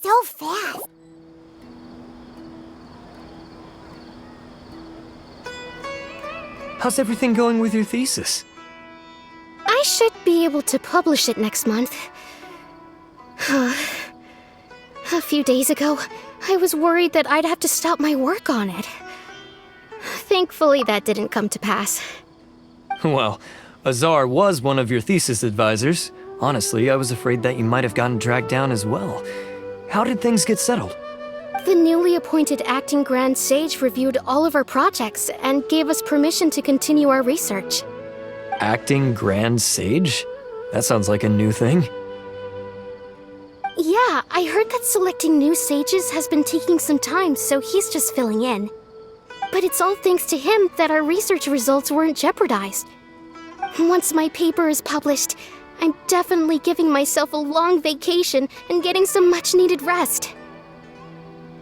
so fast. How's everything going with your thesis? I should be able to publish it next month. A few days ago, I was worried that I'd have to stop my work on it. Thankfully, that didn't come to pass. Well, Azar was one of your thesis advisors. Honestly, I was afraid that you might have gotten dragged down as well. How did things get settled? The newly appointed acting Grand Sage reviewed all of our projects and gave us permission to continue our research. Acting Grand Sage? That sounds like a new thing. Yeah, I heard that selecting new sages has been taking some time, so he's just filling in. But it's all thanks to him that our research results weren't jeopardized. Once my paper is published, I'm definitely giving myself a long vacation and getting some much-needed rest.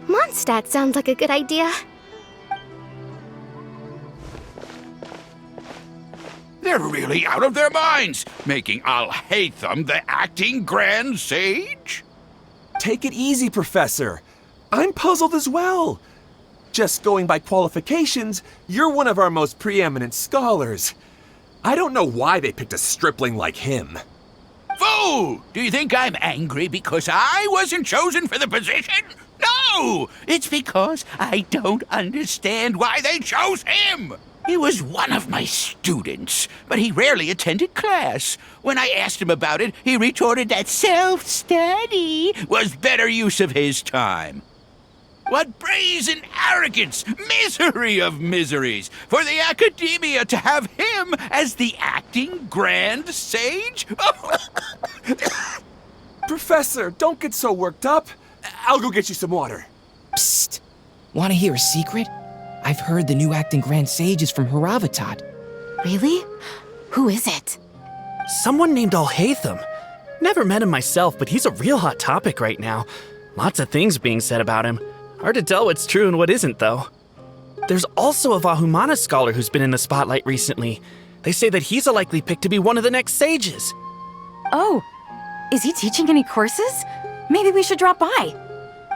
Mondstadt sounds like a good idea. They're really out of their minds, making Alhaitham the acting Grand Sage? Take it easy, Professor. I'm puzzled as well. Just going by qualifications, you're one of our most preeminent scholars. I don't know why they picked a stripling like him. Fool! Do you think I'm angry because I wasn't chosen for the position? No! It's because I don't understand why they chose him! He was one of my students, but he rarely attended class. When I asked him about it, he retorted that self-study was better use of his time. What brazen arrogance, misery of miseries, for the academia to have him as the acting Grand Sage? Professor, don't get so worked up. I'll go get you some water. Psst! Want to hear a secret? I've heard the new acting Grand Sage is from Haravatat. Really? Who is it? Someone named Alhaitham. Never met him myself, but he's a real hot topic right now. Lots of things being said about him. Hard to tell what's true and what isn't, though. There's also a Vahumana scholar who's been in the spotlight recently. They say that he's a likely pick to be one of the next sages. Oh, is he teaching any courses? Maybe we should drop by.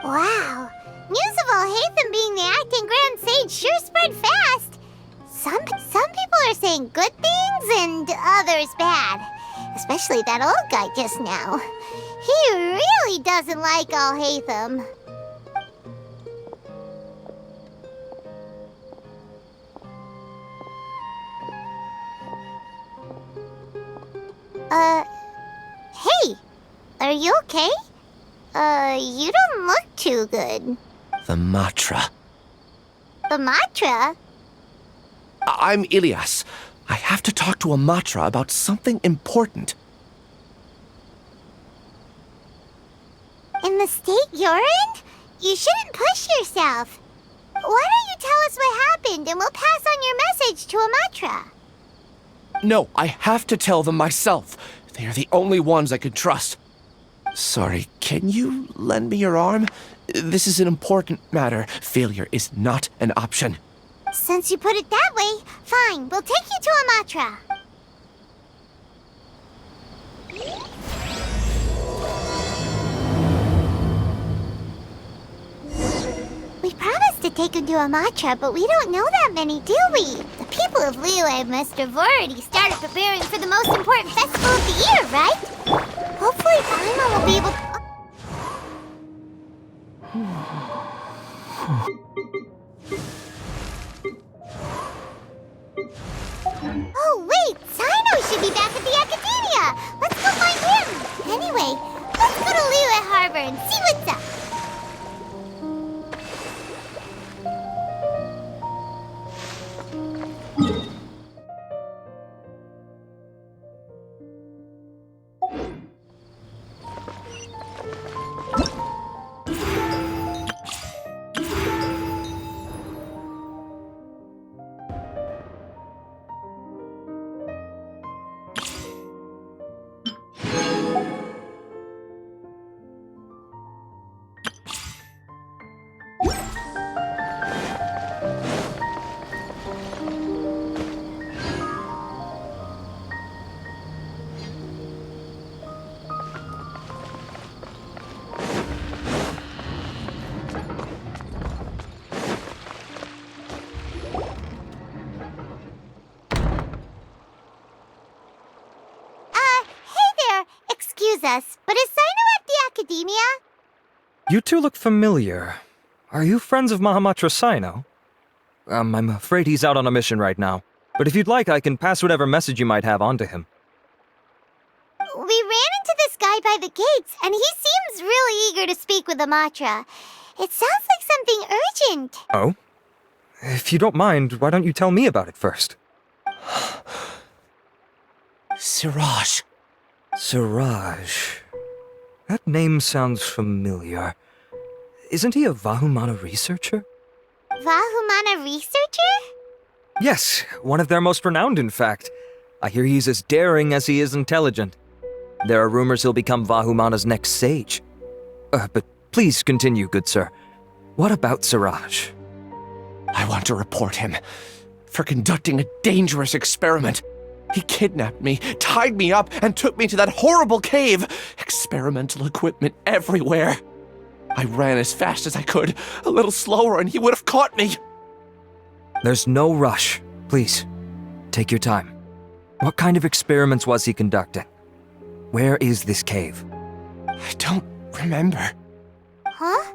Wow. News of Alhaitham being the acting Grand Sage sure spread fast. Some people are saying good things and others bad. Especially that old guy just now. He really doesn't like Alhaitham. Hey, are you okay? You don't look too good. The Matra. The Matra? I'm Ilias. I have to talk to a Matra about something important. In the state you're in? You shouldn't push yourself. Why don't you tell us what happened and we'll pass on your message to a Matra? No, I have to tell them myself. They are the only ones I can trust. Sorry, can you lend me your arm? This is an important matter. Failure is not an option. Since you put it that way, fine, we'll take you to a Matra. We promised to take him to a Matra, but we don't know that many, do we? The people of Liyue must have already started preparing for the most important festival of the year, right? Hopefully Paimon will be able to... Oh, wait! Sino should be back at the Academia! Let's go find him! Anyway, let's go to Liyue Harbor and see what's up! academia? You two look familiar. Are you friends of Mahamatra Sino? I'm afraid he's out on a mission right now. But if you'd like, I can pass whatever message you might have on to him. We ran into this guy by the gates, and he seems really eager to speak with Amatra. It sounds like something urgent. Oh? If you don't mind, why don't you tell me about it first? Siraj. Siraj. That name sounds familiar. Isn't he a Vahumana researcher? Vahumana researcher? Yes, one of their most renowned, in fact. I hear he's as daring as he is intelligent. There are rumors he'll become Vahumana's next sage. But please continue, good sir. What about Siraj? I want to report him for conducting a dangerous experiment. He kidnapped me, tied me up, and took me to that horrible cave. Experimental equipment everywhere. I ran as fast as I could, a little slower, and he would have caught me. There's no rush. Please, take your time. What kind of experiments was he conducting? Where is this cave? I don't remember. Huh?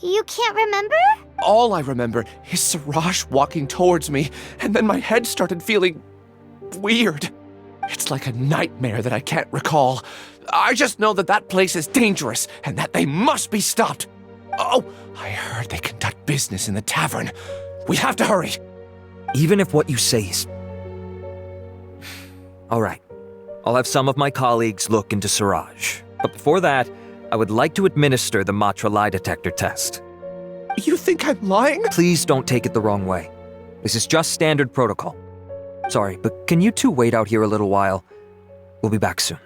You can't remember? All I remember is Siraj walking towards me, and then my head started feeling weird. It's like a nightmare that I can't recall. I just know that that place is dangerous, and that they must be stopped. Oh, I heard they conduct business in the tavern. We have to hurry. Even if what you say is... All right. I'll have some of my colleagues look into Siraj. But before that, I would like to administer the Matra lie detector test. You think I'm lying? Please don't take it the wrong way. This is just standard protocol. Sorry, but can you two wait out here a little while? We'll be back soon.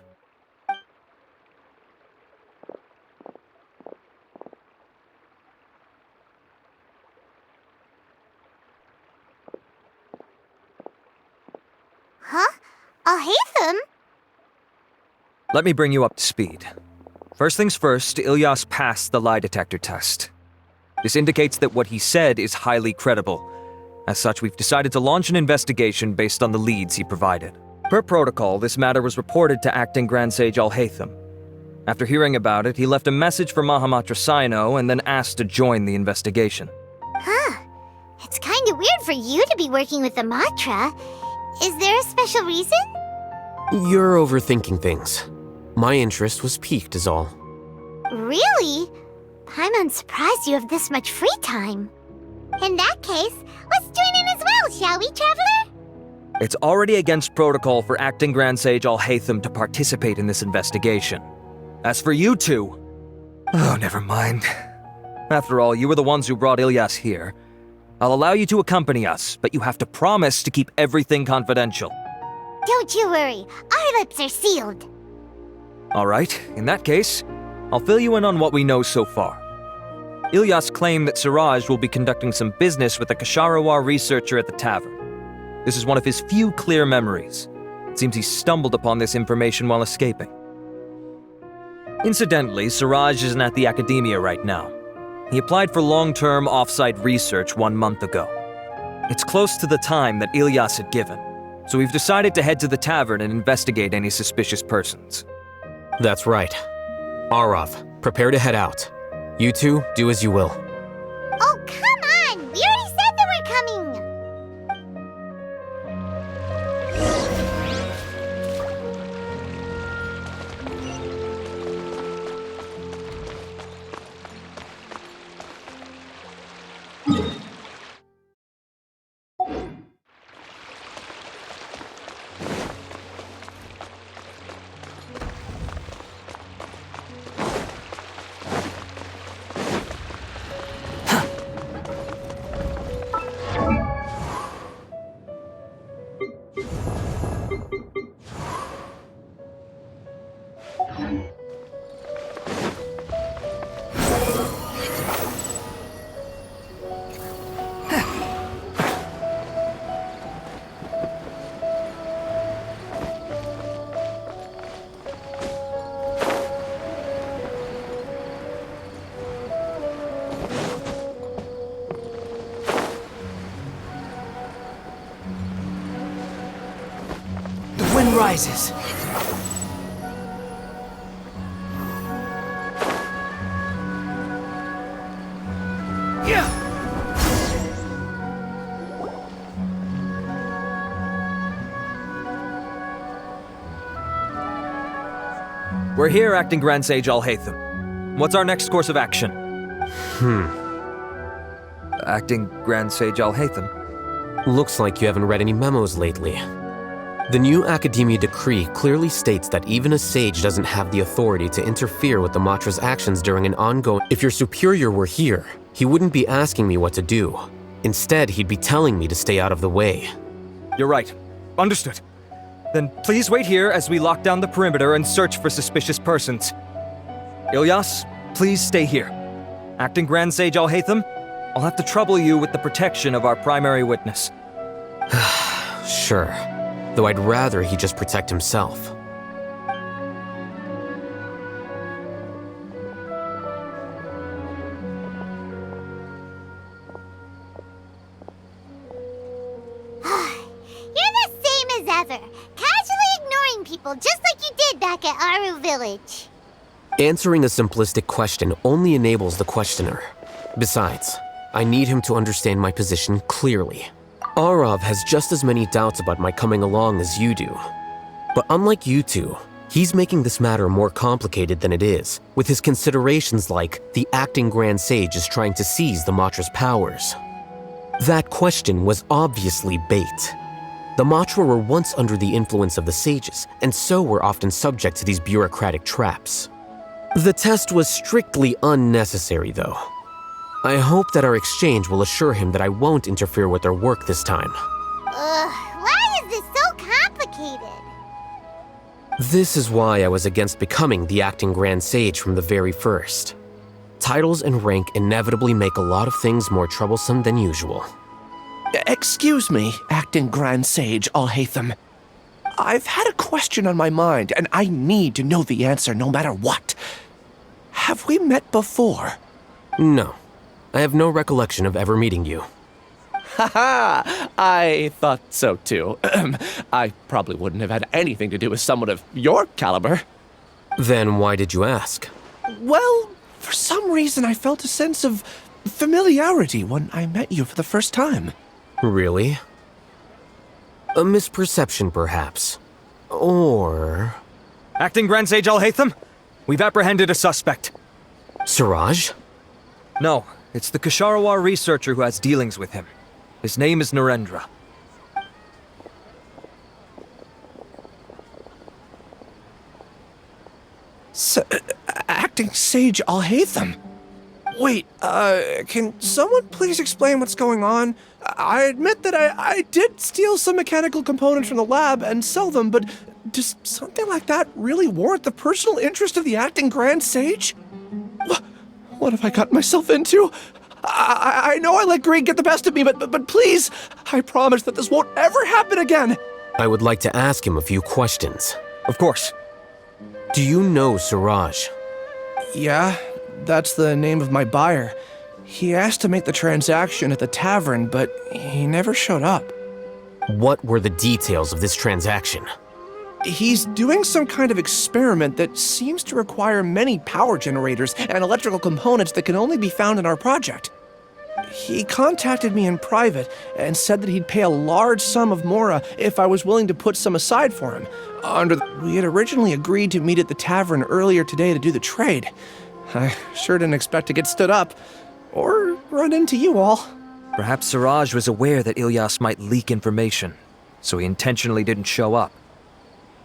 Huh? Alhaitham? Let me bring you up to speed. First things first, Ilyas passed the lie detector test. This indicates that what he said is highly credible. As such, we've decided to launch an investigation based on the leads he provided. Per protocol, this matter was reported to Acting Grand Sage Alhaitham. After hearing about it, he left a message for Mahamatra Sino and then asked to join the investigation. Huh. It's kinda weird for you to be working with the Matra. Is there a special reason? You're overthinking things. My interest was piqued is all. Really? I'm unsurprised you have this much free time. In that case, let's join in as well, shall we, Traveler? It's already against protocol for Acting Grand Sage Alhaitham to participate in this investigation. As for you two... Oh, never mind. After all, you were the ones who brought Ilyas here. I'll allow you to accompany us, but you have to promise to keep everything confidential. Don't you worry, our lips are sealed. All right, in that case, I'll fill you in on what we know so far. Ilyas claimed that Siraj will be conducting some business with a Kasharawar researcher at the tavern. This is one of his few clear memories. It seems he stumbled upon this information while escaping. Incidentally, Siraj isn't at the academia right now. He applied for long-term off-site research 1 month ago. It's close to the time that Ilyas had given, so we've decided to head to the tavern and investigate any suspicious persons. That's right. Arav, prepare to head out. You two, do as you will. Oh, come on! We already said that we're coming! The wind rises. We're here, Acting Grand Sage Alhaitham. What's our next course of action? Acting Grand Sage Alhaitham? Looks like you haven't read any memos lately. The new Academia decree clearly states that even a sage doesn't have the authority to interfere with the Matra's actions during an ongoing— If your superior were here, he wouldn't be asking me what to do. Instead, he'd be telling me to stay out of the way. You're right. Understood. Then please wait here as we lock down the perimeter and search for suspicious persons. Ilyas, please stay here. Acting Grand Sage Alhaitham, I'll have to trouble you with the protection of our primary witness. Sure. Though I'd rather he just protect himself. You're the same as ever, casually ignoring people just like you did back at Aru Village. Answering a simplistic question only enables the questioner. Besides, I need him to understand my position clearly. Arav has just as many doubts about my coming along as you do. But unlike you two, he's making this matter more complicated than it is, with his considerations like the acting Grand Sage is trying to seize the Matra's powers. That question was obviously bait. The Matra were once under the influence of the sages, and so were often subject to these bureaucratic traps. The test was strictly unnecessary, though. I hope that our exchange will assure him that I won't interfere with their work this time. Why is this so complicated? This is why I was against becoming the acting Grand Sage from the very first. Titles and rank inevitably make a lot of things more troublesome than usual. Excuse me, Acting Grand Sage Alhaitham. I've had a question on my mind, and I need to know the answer no matter what. Have we met before? No. I have no recollection of ever meeting you. Haha! I thought so too. I probably wouldn't have had anything to do with someone of your caliber. Then why did you ask? Well, for some reason I felt a sense of familiarity when I met you for the first time. Really? A misperception, perhaps. Or... Acting Grand Sage Alhaitham, we've apprehended a suspect. Siraj? No, it's the Ksharawar researcher who has dealings with him. His name is Narendra. Acting Sage Alhaitham? Wait, can someone please explain what's going on? I admit that I did steal some mechanical components from the lab and sell them, but does something like that really warrant the personal interest of the Acting Grand Sage? What have I gotten myself into? I know I let greed get the best of me, but please, I promise that this won't ever happen again. I would like to ask him a few questions. Of course. Do you know Siraj? Yeah, that's the name of my buyer. He asked to make the transaction at the tavern, but he never showed up. What were the details of this transaction? He's doing some kind of experiment that seems to require many power generators and electrical components that can only be found in our project. He contacted me in private and said that he'd pay a large sum of Mora if I was willing to put some aside for him. We had originally agreed to meet at the tavern earlier today to do the trade. I sure didn't expect to get stood up, or run into you all. Perhaps Siraj was aware that Ilyas might leak information, so he intentionally didn't show up.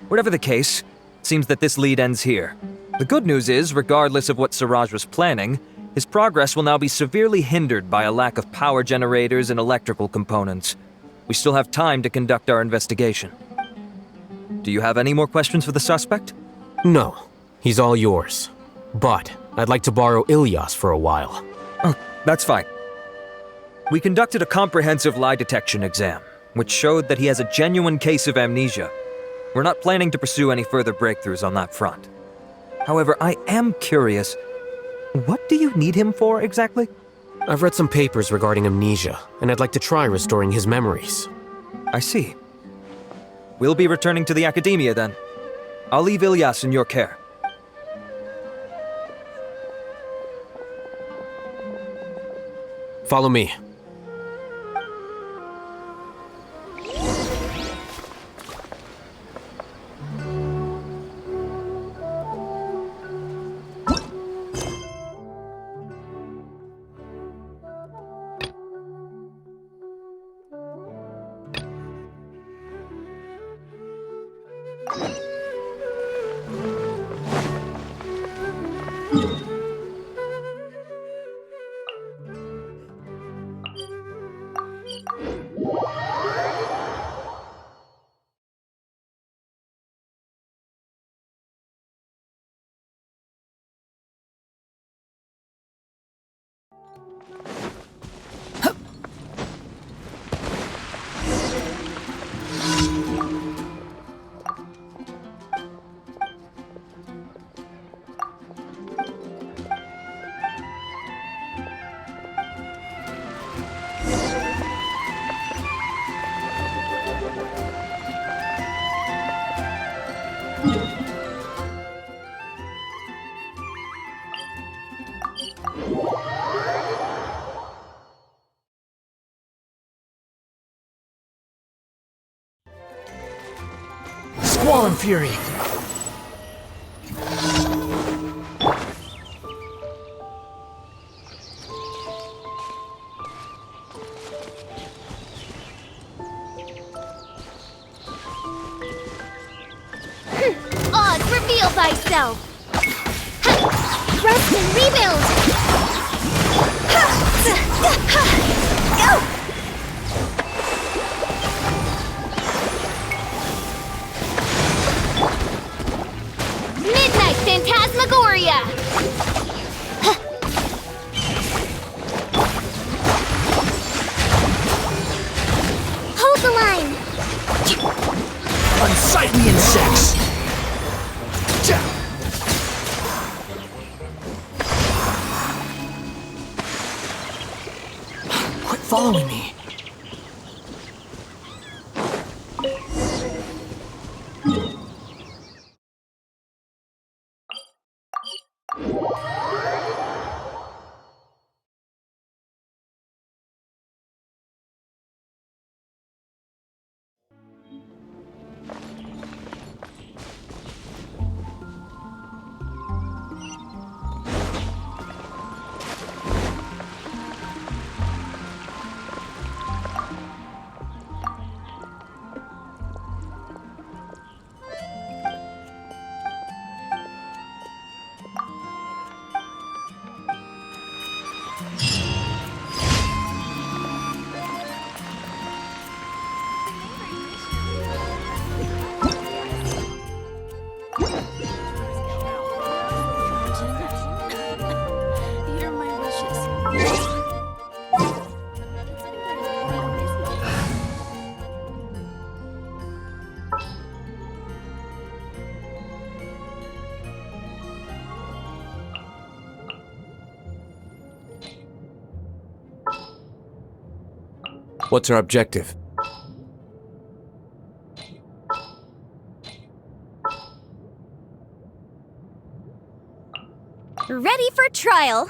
Whatever the case, it seems that this lead ends here. The good news is, regardless of what Siraj was planning, his progress will now be severely hindered by a lack of power generators and electrical components. We still have time to conduct our investigation. Do you have any more questions for the suspect? No, he's all yours. But I'd like to borrow Ilyas for a while. Oh, that's fine. We conducted a comprehensive lie detection exam, which showed that he has a genuine case of amnesia. We're not planning to pursue any further breakthroughs on that front. However, I am curious, what do you need him for exactly? I've read some papers regarding amnesia, and I'd like to try restoring his memories. I see. We'll be returning to the Academia then. I'll leave Ilyas in your care. Follow me. Squall Fury! Oz, reveal thyself! Rest and rebuild! Midnight Phantasmagoria! Hold the line! Unsightly insects! Quit following me. What's our objective? Ready for trial.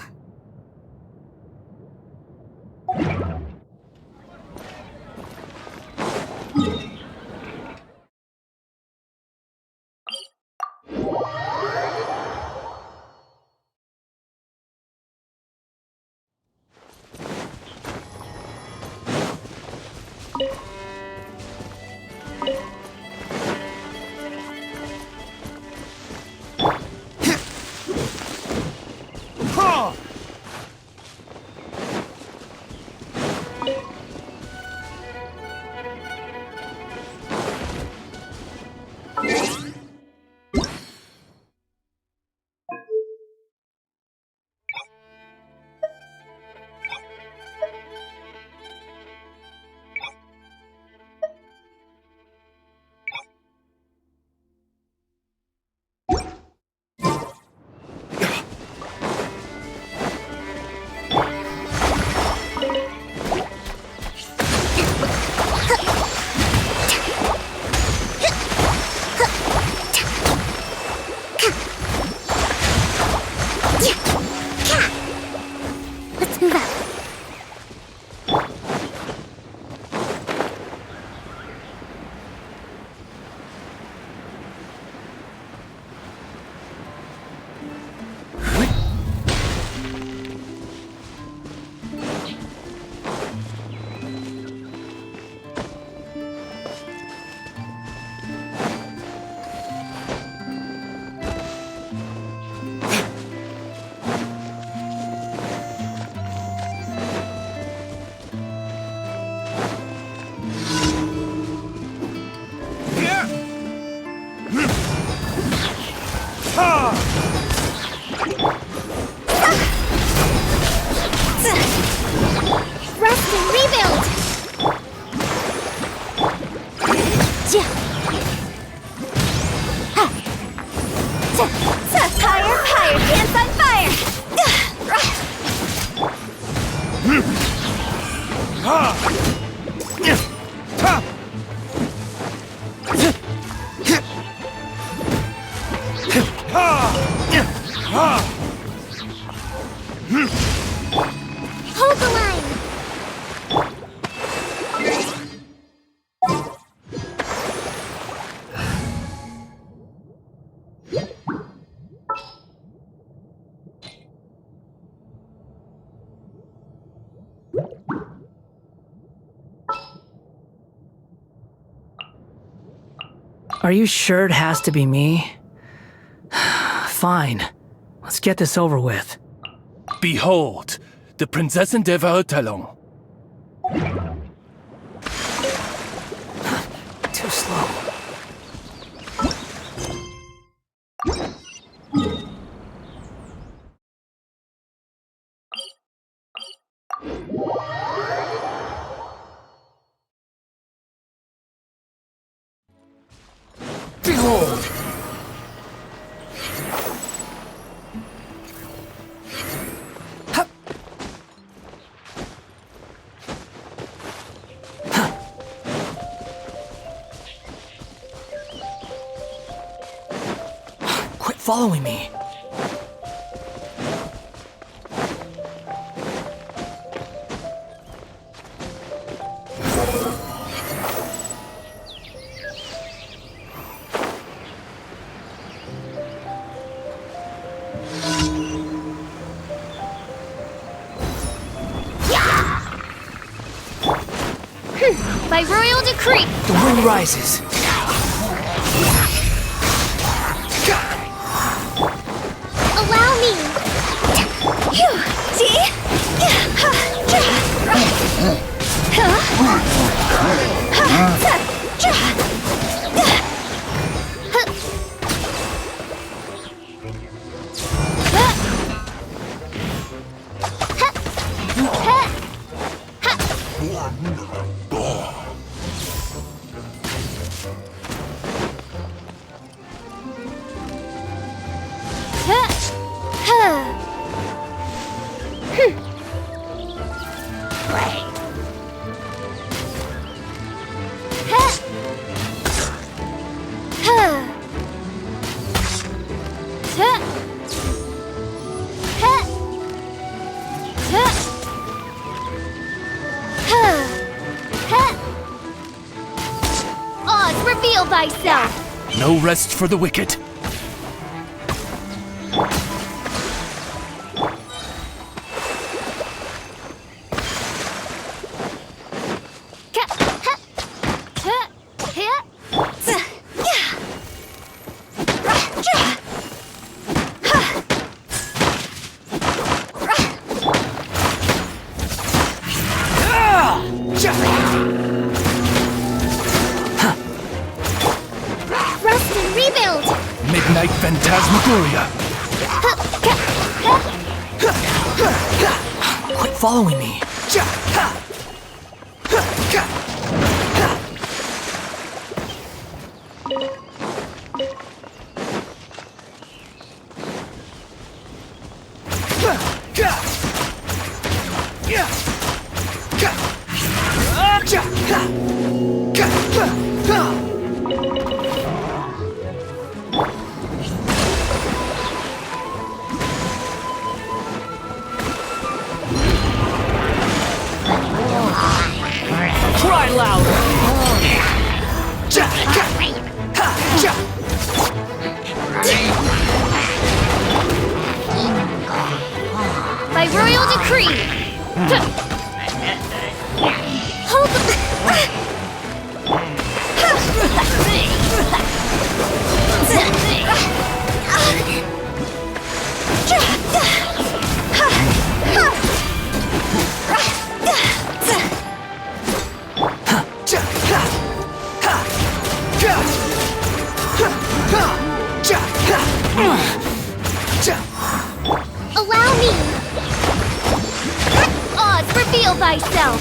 Are you sure it has to be me? Fine. Let's get this over with. Behold, the Prinzessin der Alhaitham. Too slow. Behold! Quit following me. By royal decree! The wind rises. Allow me! Oz, reveal thyself! No rest for the wicked. Rest and rebuild! Midnight Phantasmagoria. Quit following me. Cry louder! By royal decree! Hold Allow me! Oz, reveal thyself!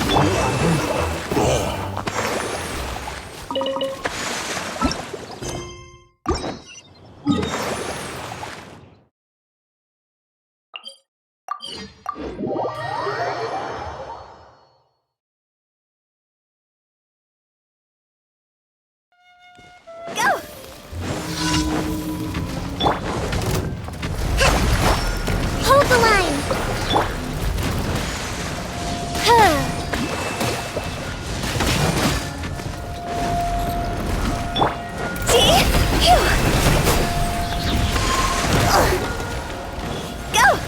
Go! Hold the line! Go!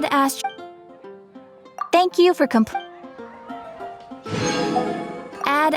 Add Thank you for Add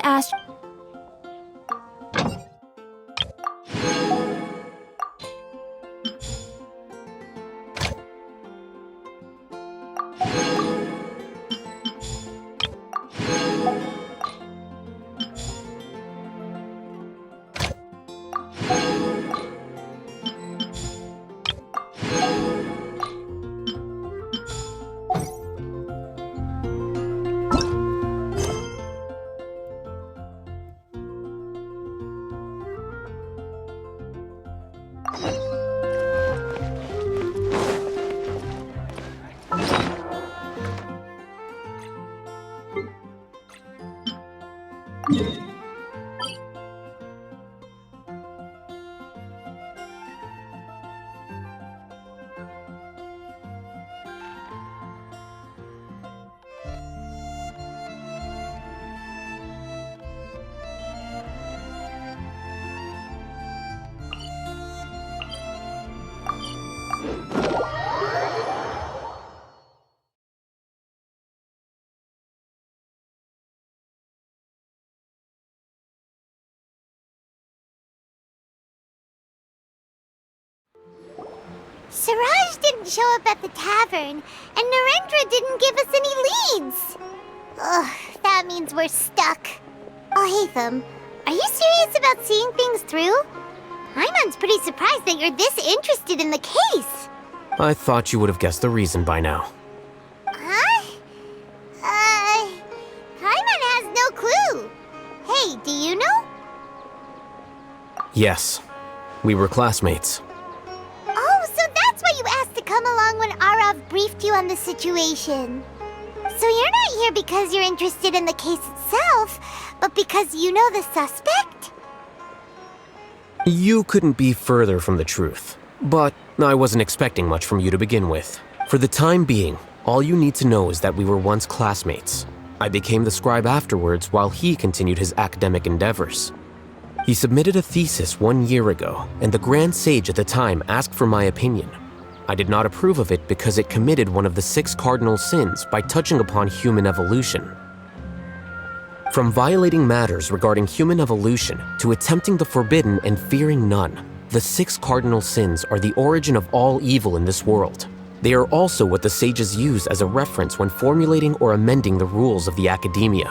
Siraj didn't show up at the tavern, and Narendra didn't give us any leads. Ugh, that means we're stuck. Alhaitham, are you serious about seeing things through? Paimon's pretty surprised that you're this interested in the case. I thought you would have guessed the reason by now. Huh? Paimon has no clue. Hey, do you know? Yes, we were classmates. Oh, so that's why you asked to come along when Arav briefed you on the situation. So you're not here because you're interested in the case itself, but because you know the suspect? You couldn't be further from the truth. But I wasn't expecting much from you to begin with. For the time being, all you need to know is that we were once classmates. I became the scribe afterwards while he continued his academic endeavors. He submitted a thesis 1 year ago, and the Grand Sage at the time asked for my opinion. I did not approve of it because it committed one of the 6 cardinal sins by touching upon human evolution. From violating matters regarding human evolution to attempting the forbidden and fearing none, the 6 cardinal sins are the origin of all evil in this world. They are also what the sages use as a reference when formulating or amending the rules of the academia.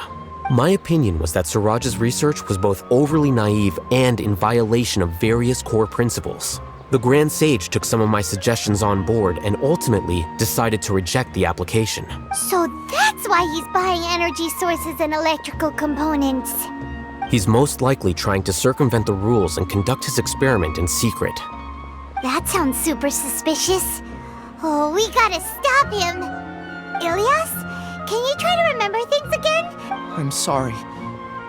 My opinion was that Siraj's research was both overly naive and in violation of various core principles. The Grand Sage took some of my suggestions on board and ultimately decided to reject the application. So that's why he's buying energy sources and electrical components. He's most likely trying to circumvent the rules and conduct his experiment in secret. That sounds super suspicious. Oh, we gotta stop him. Ilyas, can you try to remember things again? I'm sorry,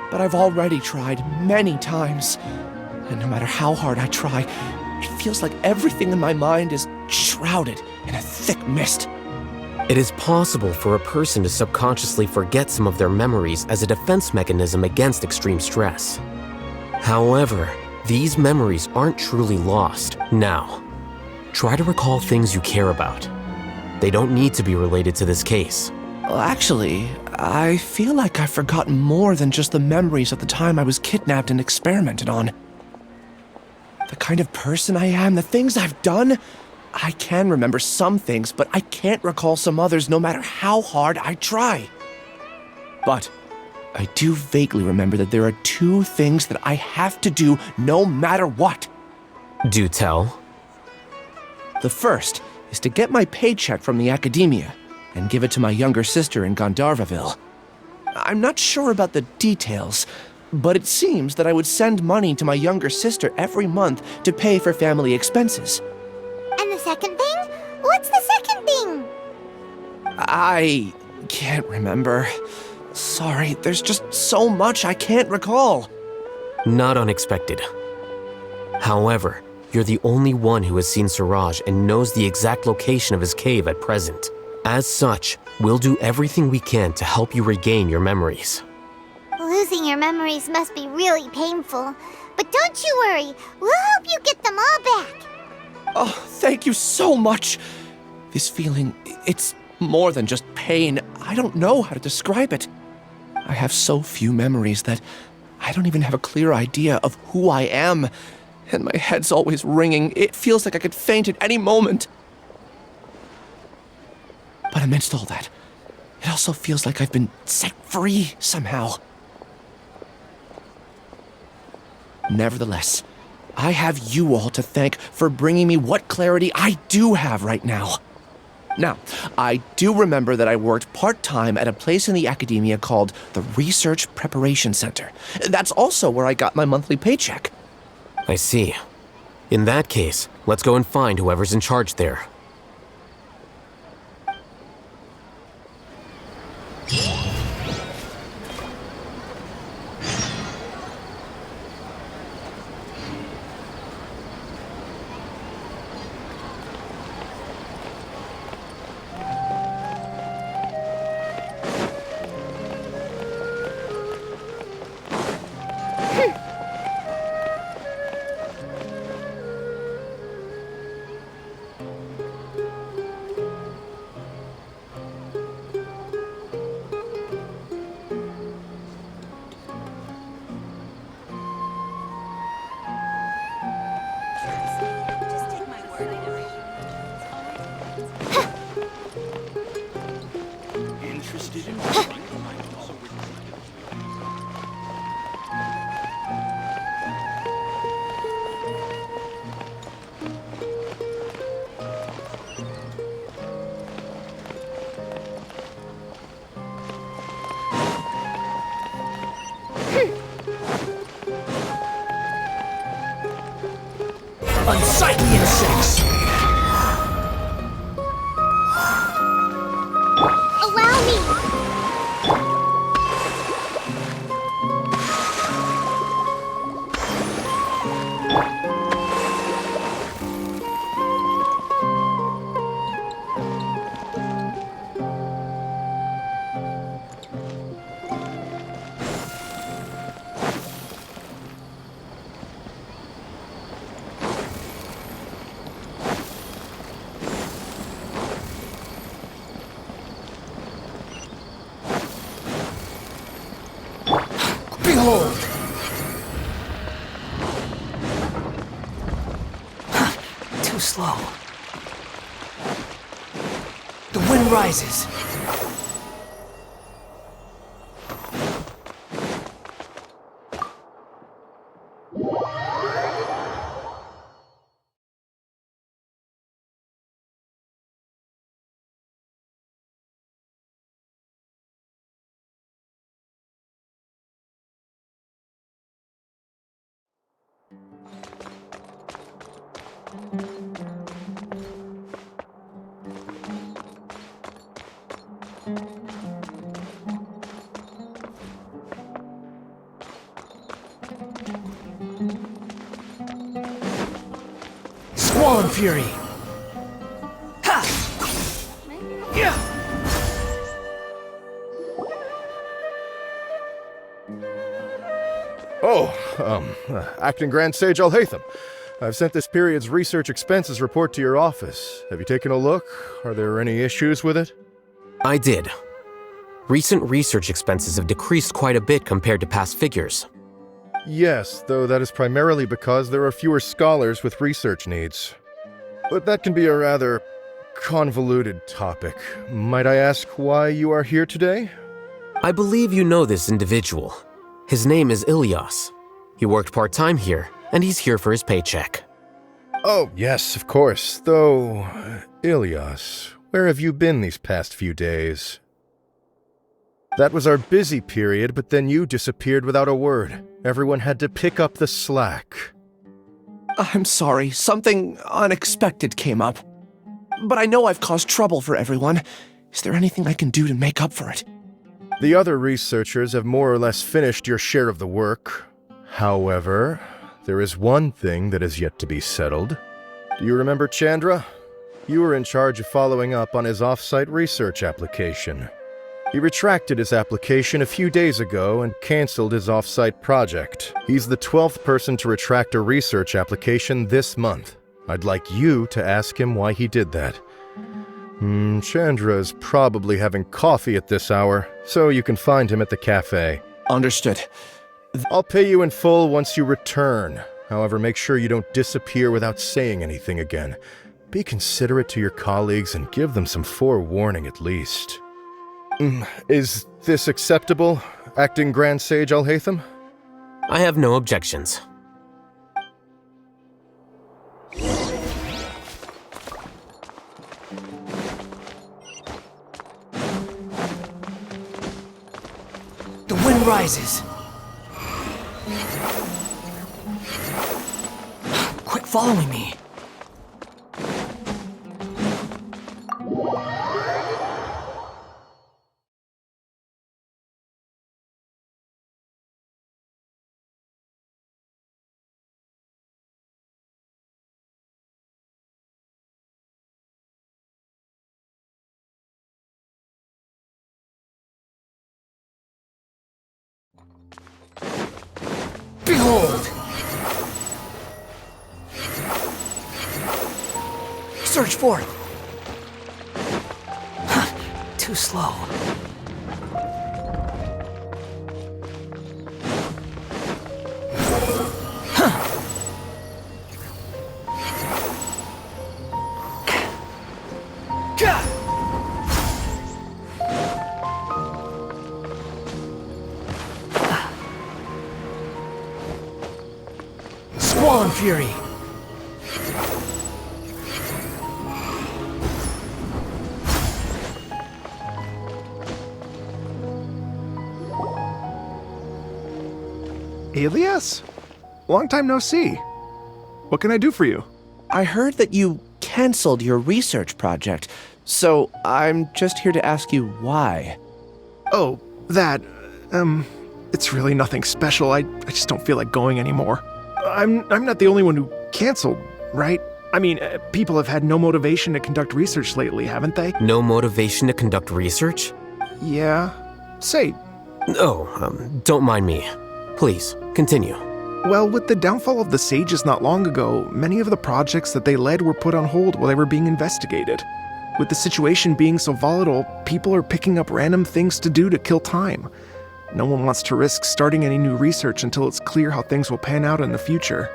but I've already tried many times. And no matter how hard I try, it feels like everything in my mind is shrouded in a thick mist. It is possible for a person to subconsciously forget some of their memories as a defense mechanism against extreme stress. However, these memories aren't truly lost. Now, try to recall things you care about. They don't need to be related to this case. Well, actually, I feel like I've forgotten more than just the memories of the time I was kidnapped and experimented on. The kind of person I am, the things I've done, I can remember some things, but I can't recall some others no matter how hard I try. But I do vaguely remember that there are 2 things that I have to do no matter what. Do tell. The first is to get my paycheck from the academia and give it to my younger sister in Gandharvaville. I'm not sure about the details, but it seems that I would send money to my younger sister every month to pay for family expenses. And the second thing? What's the second thing? I can't remember. Sorry, there's just so much I can't recall. Not unexpected. However, you're the only one who has seen Siraj and knows the exact location of his cave at present. As such, we'll do everything we can to help you regain your memories. Losing your memories must be really painful. But don't you worry, we'll help you get them all back. Oh, thank you so much. This feeling, it's more than just pain. I don't know how to describe it. I have so few memories that I don't even have a clear idea of who I am. And my head's always ringing. It feels like I could faint at any moment. But amidst all that, it also feels like I've been set free somehow. Nevertheless, I have you all to thank for bringing me what clarity I do have right now. Now, I do remember that I worked part-time at a place in the academia called the Research Preparation Center. That's also where I got my monthly paycheck. I see. In that case, let's go and find whoever's in charge there. Unsightly insects! Allow me! Behold! Too slow. The wind rises. Squall Fury! Ha! Yeah! Acting Grand Sage Alhaitham. I've sent this period's research expenses report to your office. Have you taken a look? Are there any issues with it? I did. Recent research expenses have decreased quite a bit compared to past figures. Yes, though that is primarily because there are fewer scholars with research needs. But that can be a rather convoluted topic. Might I ask why you are here today? I believe you know this individual. His name is Ilyas. He worked part-time here, and he's here for his paycheck. Oh, yes, of course. Though, Ilyas, where have you been these past few days? That was our busy period, but then you disappeared without a word. Everyone had to pick up the slack. I'm sorry, something unexpected came up. But I know I've caused trouble for everyone. Is there anything I can do to make up for it? The other researchers have more or less finished your share of the work. However, there is one thing that is yet to be settled. Do you remember Chandra? You were in charge of following up on his off-site research application. He retracted his application a few days ago and canceled his off-site project. He's the 12th person to retract a research application this month. I'd like you to ask him why he did that. Chandra is probably having coffee at this hour, so you can find him at the cafe. Understood. I'll pay you in full once you return. However, make sure you don't disappear without saying anything again. Be considerate to your colleagues and give them some forewarning at least. Is this acceptable, Acting Grand Sage Alhaitham? I have no objections. The wind rises. Quit following me. Behold! Search for it! Too slow. Squall and Fury! Elias? Long time no see. What can I do for you? I heard that you canceled your research project, so I'm just here to ask you why. Oh, that... it's really nothing special. I just don't feel like going anymore. I'm not the only one who canceled, right? I mean, people have had no motivation to conduct research lately, haven't they? No motivation to conduct research? Yeah. Say... Oh, don't mind me. Please, continue. Well, with the downfall of the Sages not long ago, many of the projects that they led were put on hold while they were being investigated. With the situation being so volatile, people are picking up random things to do to kill time. No one wants to risk starting any new research until it's clear how things will pan out in the future.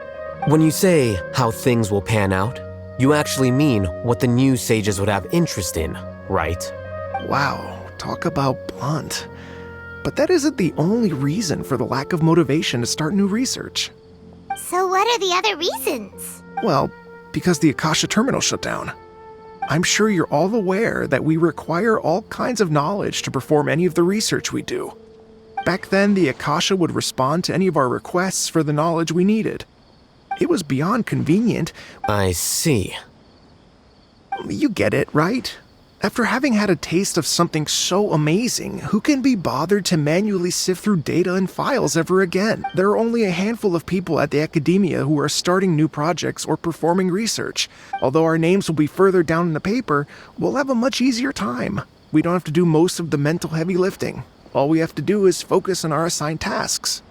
When you say how things will pan out, you actually mean what the new sages would have interest in, right? Wow, talk about blunt. But that isn't the only reason for the lack of motivation to start new research. So what are the other reasons? Well, because the Akasha terminal shut down. I'm sure you're all aware that we require all kinds of knowledge to perform any of the research we do. Back then, the Akasha would respond to any of our requests for the knowledge we needed. It was beyond convenient. I see. You get it, right? After having had a taste of something so amazing, who can be bothered to manually sift through data and files ever again? There are only a handful of people at the academia who are starting new projects or performing research. Although our names will be further down in the paper, we'll have a much easier time. We don't have to do most of the mental heavy lifting. All we have to do is focus on our assigned tasks.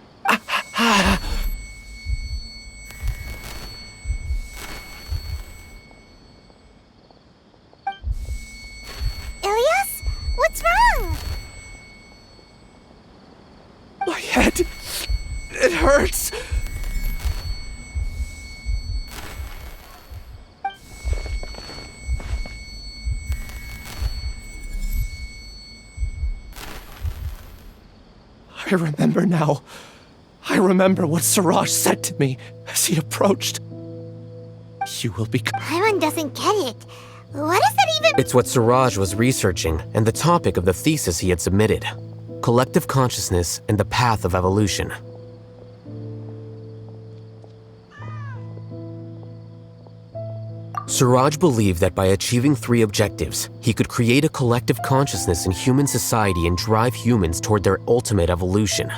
Ilias? What's wrong? My head... it hurts! I remember now. I remember what Siraj said to me as he approached. You will be... Paimon doesn't get it. What does that even... It's what Siraj was researching and the topic of the thesis he had submitted. Collective consciousness and the path of evolution. Siraj believed that by achieving 3 objectives, he could create a collective consciousness in human society and drive humans toward their ultimate evolution.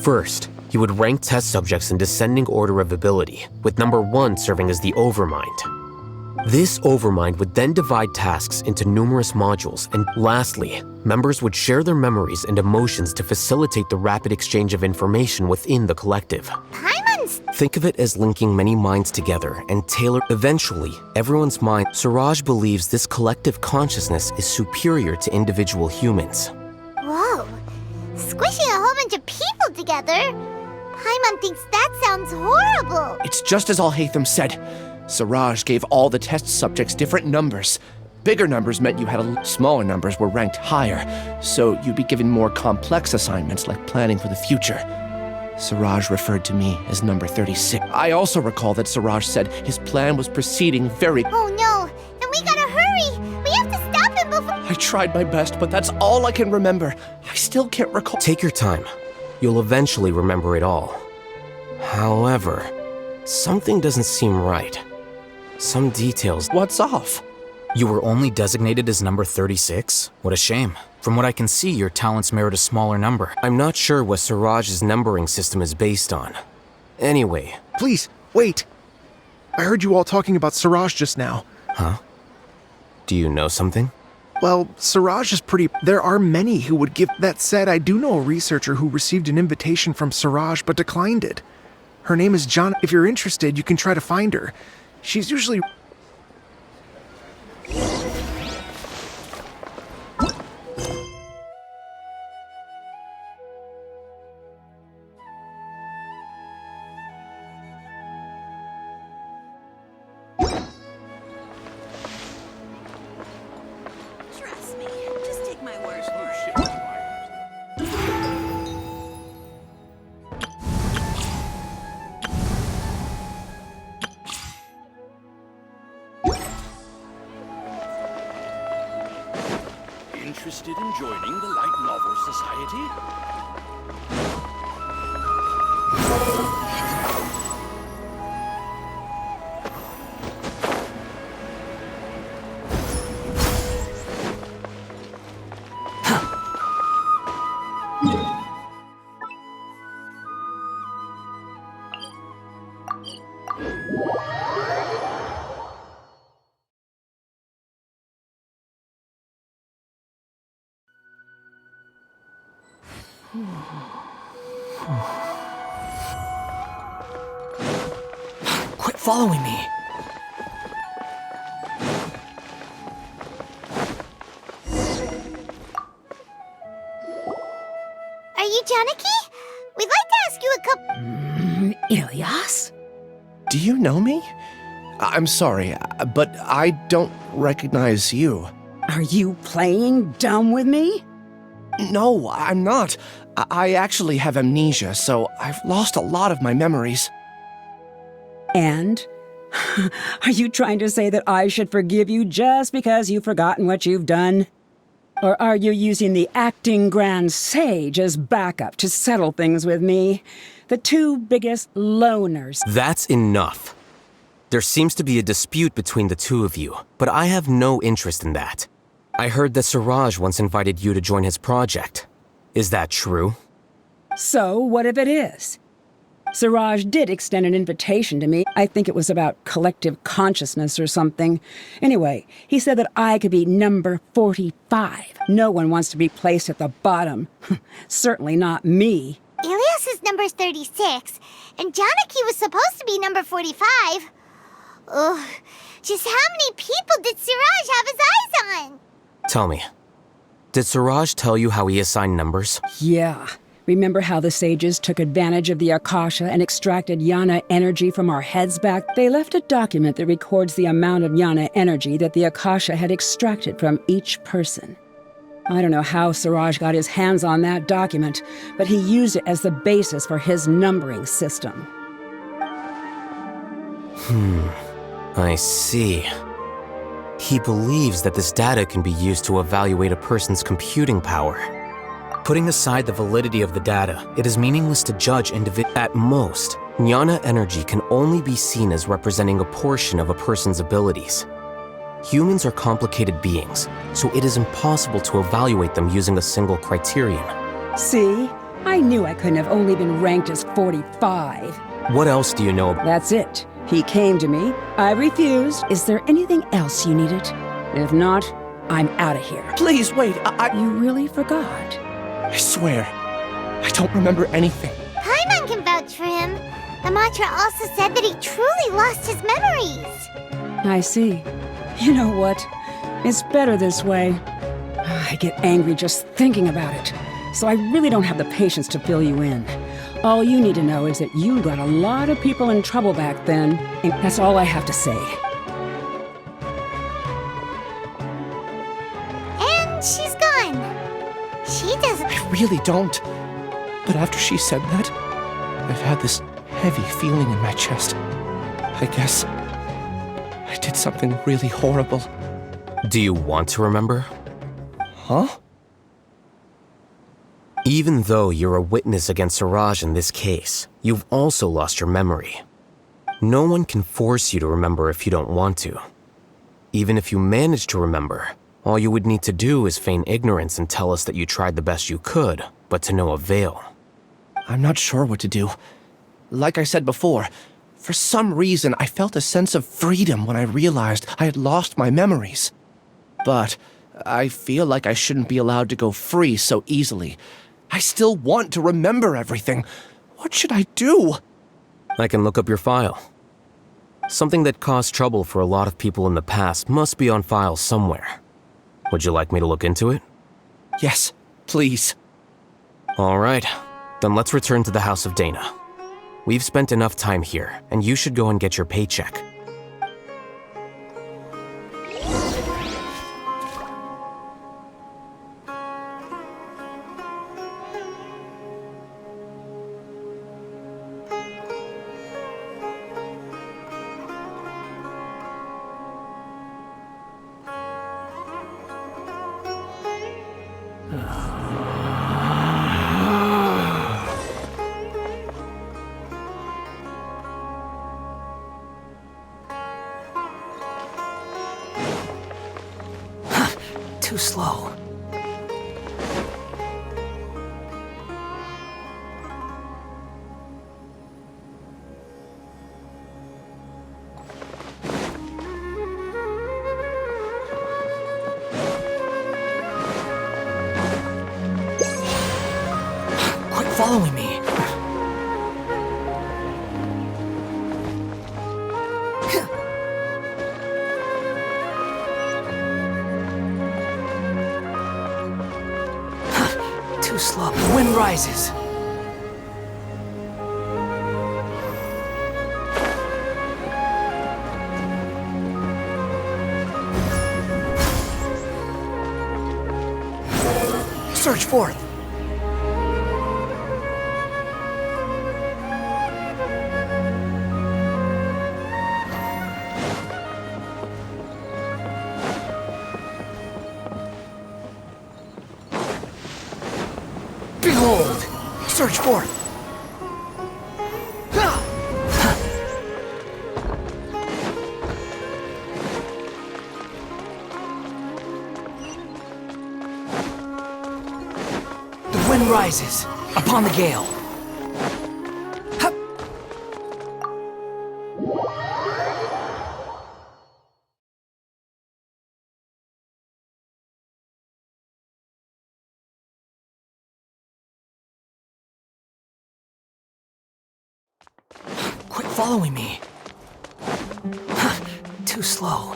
First, he would rank test subjects in descending order of ability, with number 1 serving as the overmind. This overmind would then divide tasks into numerous modules, and lastly, members would share their memories and emotions to facilitate the rapid exchange of information within the collective. Paimon's... Think of it as linking many minds together and tailor eventually everyone's mind. Siraj believes this collective consciousness is superior to individual humans. Whoa. Squishing a whole bunch of people together? Paimon thinks that sounds horrible. It's just as Alhaitham said. Siraj gave all the test subjects different numbers. Bigger numbers meant you had smaller numbers were ranked higher, so you'd be given more complex assignments like planning for the future. Siraj referred to me as number 36. I also recall that Siraj said his plan was proceeding very... Oh no, then we gotta hurry! We have to stop him before... I tried my best, but that's all I can remember. I still can't recall... Take your time. You'll eventually remember it all. However, something doesn't seem right. Some details... What's off? You were only designated as number 36? What a shame. From what I can see, your talents merit a smaller number. I'm not sure what Siraj's numbering system is based on. Anyway... Please, wait! I heard you all talking about Siraj just now. Huh? Do you know something? Well, Siraj is pretty... There are many who would give... That said, I do know a researcher who received an invitation from Siraj but declined it. Her name is John. If you're interested, you can try to find her. She's usually... Trust me, just take my word for it. Interested in joining the Light Novel Society? Quit following me. Are you Janaki? We'd like to ask you a couple... Ilyas? Do you know me? I'm sorry, but I don't recognize you. Are you playing dumb with me? No, I'm not. I actually have amnesia, so I've lost a lot of my memories. And? Are you trying to say that I should forgive you just because you've forgotten what you've done? Or are you using the acting Grand Sage as backup to settle things with me? The two biggest loners. That's enough. There seems to be a dispute between the two of you, but I have no interest in that. I heard that Siraj once invited you to join his project. Is that true? So, what if it is? Siraj did extend an invitation to me. I think it was about collective consciousness or something. Anyway, he said that I could be number 45. No one wants to be placed at the bottom. Certainly not me. Ilyas is number 36, and Janaki was supposed to be number 45. Ugh, just how many people did Siraj have his eyes on? Tell me, did Siraj tell you how he assigned numbers? Yeah. Remember how the sages took advantage of the Akasha and extracted Yana energy from our heads back? They left a document that records the amount of Yana energy that the Akasha had extracted from each person. I don't know how Siraj got his hands on that document, but he used it as the basis for his numbering system. I see. He believes that this data can be used to evaluate a person's computing power. Putting aside the validity of the data, it is meaningless to judge At most, Jnana energy can only be seen as representing a portion of a person's abilities. Humans are complicated beings, so it is impossible to evaluate them using a single criterion. See? I knew I couldn't have only been ranked as 45. What else do you know? That's it. He came to me. I refused. Is there anything else you needed? If not, I'm out of here. Please, wait, You really forgot? I swear, I don't remember anything. Paimon can vouch for him. The mantra also said that he truly lost his memories. I see. You know what? It's better this way. I get angry just thinking about it, so I really don't have the patience to fill you in. All you need to know is that you got a lot of people in trouble back then, and that's all I have to say. And she's gone. She doesn't... I really don't. But after she said that, I've had this heavy feeling in my chest. I guess I did something really horrible. Do you want to remember? Huh? Even though you're a witness against Siraj in this case, you've also lost your memory. No one can force you to remember if you don't want to. Even if you manage to remember, all you would need to do is feign ignorance and tell us that you tried the best you could, but to no avail. I'm not sure what to do. Like I said before, for some reason I felt a sense of freedom when I realized I had lost my memories. But I feel like I shouldn't be allowed to go free so easily. I still want to remember everything. What should I do? I can look up your file. Something that caused trouble for a lot of people in the past must be on file somewhere. Would you like me to look into it? Yes, please. All right, then let's return to the House of Dana. We've spent enough time here, and you should go and get your paycheck. Too slow. Quit following me. Too slow. The wind rises. Search forth. Behold! Search forth! The wind rises upon the gale. Quit following me. Too slow.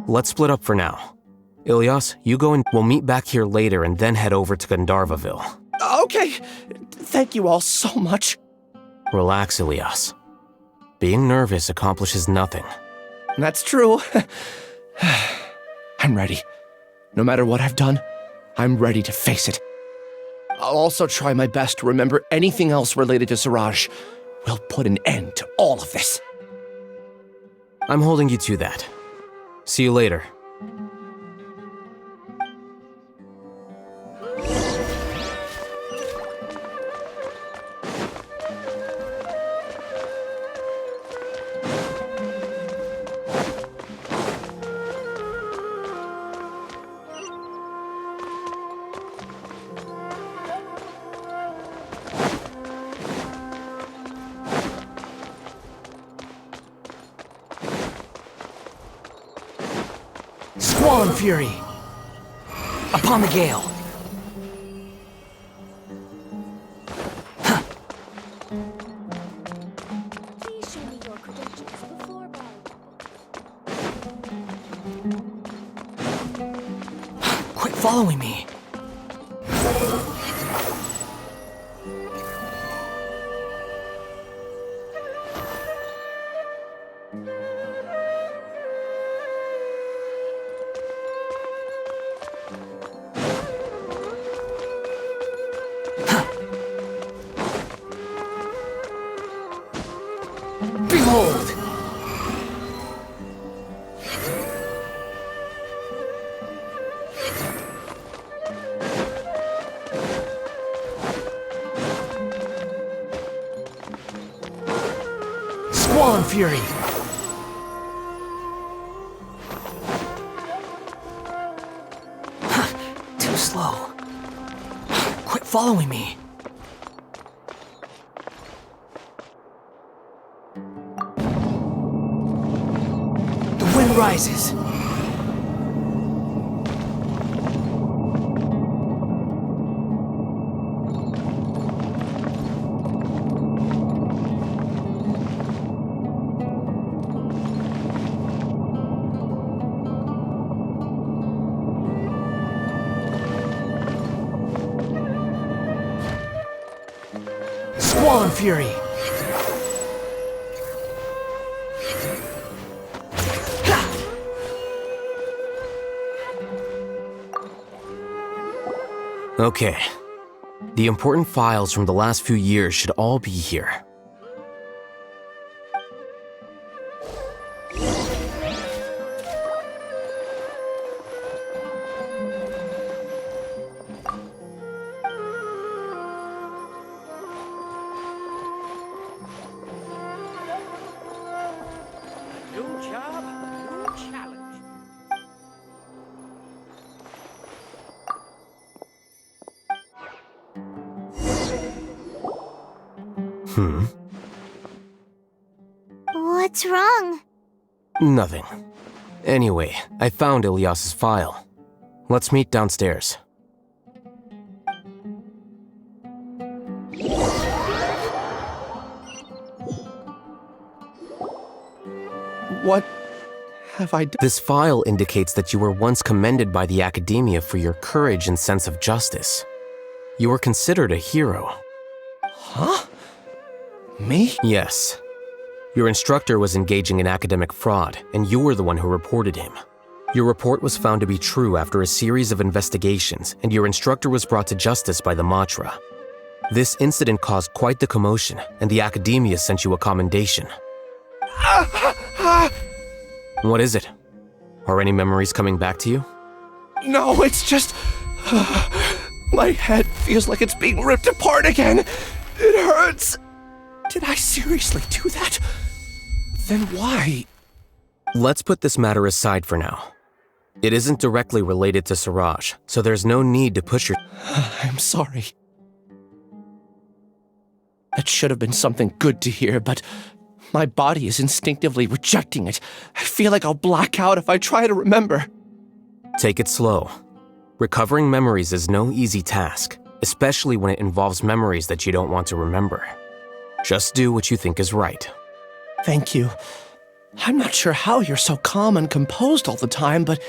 Let's split up for now. Ilyas, you go and we'll meet back here later and then head over to Gandharvaville. Okay. Thank you all so much. Relax, Ilyas. Being nervous accomplishes nothing. That's true. I'm ready. No matter what I've done, I'm ready to face it. I'll also try my best to remember anything else related to Siraj. We'll put an end to all of this. I'm holding you to that. See you later. Squall Fury! Upon the gale! Please show me your credentials before buying. Quit following me! Behold! Squall Fury! Too slow. Quit following me. The wind rises. Squall Fury! Okay. The important files from the last few years should all be here. New job, new challenge. What's wrong? Nothing. Anyway, I found Ilyas's file. Let's meet downstairs. What have I done? This file indicates that you were once commended by the Academia for your courage and sense of justice. You were considered a hero. Huh? Me? Yes. Your instructor was engaging in academic fraud, and you were the one who reported him. Your report was found to be true after a series of investigations, and your instructor was brought to justice by the Matra. This incident caused quite the commotion, and the Academia sent you a commendation. What is it? Are any memories coming back to you? No, it's just... my head feels like it's being ripped apart again. It hurts. Did I seriously do that? Then why? Let's put this matter aside for now. It isn't directly related to Siraj, so there's no need to push your... I'm sorry. That should have been something good to hear, but my body is instinctively rejecting it. I feel like I'll black out if I try to remember. Take it slow. Recovering memories is no easy task, especially when it involves memories that you don't want to remember. Just do what you think is right. Thank you. I'm not sure how you're so calm and composed all the time, but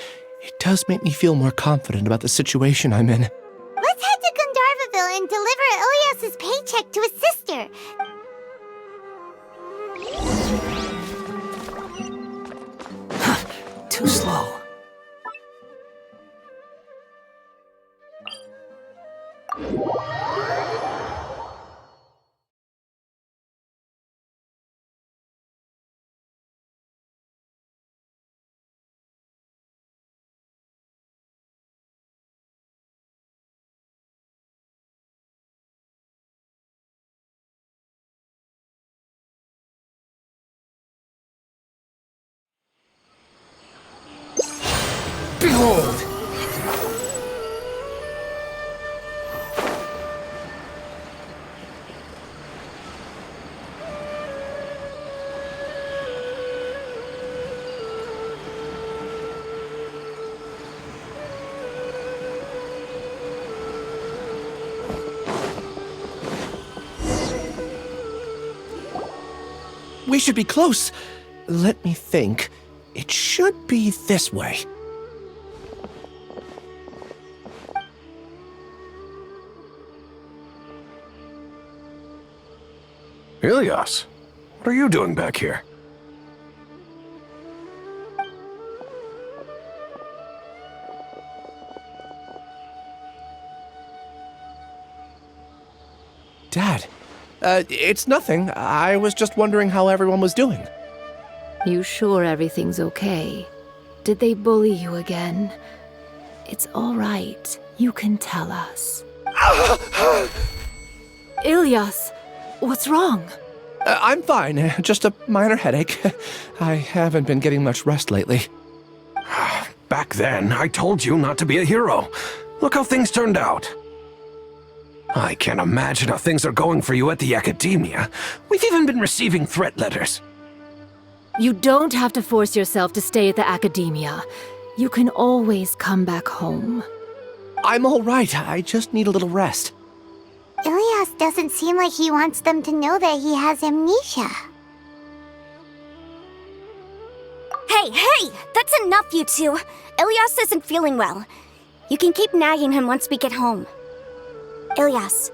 it does make me feel more confident about the situation I'm in. Let's head to Gandharvaville and deliver Ilyas's paycheck to his sister. Too slow. Behold! We should be close. Let me think. It should be this way. Ilias, what are you doing back here? Dad, it's nothing. I was just wondering how everyone was doing. You sure everything's okay? Did they bully you again? It's all right. You can tell us. Ilias, what's wrong? I'm fine. Just a minor headache. I haven't been getting much rest lately. Back then, I told you not to be a hero. Look how things turned out. I can't imagine how things are going for you at the Academia. We've even been receiving threat letters. You don't have to force yourself to stay at the Academia. You can always come back home. I'm all right. I just need a little rest. Ilias doesn't seem like he wants them to know that he has amnesia. Hey! That's enough, you two! Ilias isn't feeling well. You can keep nagging him once we get home. Ilias,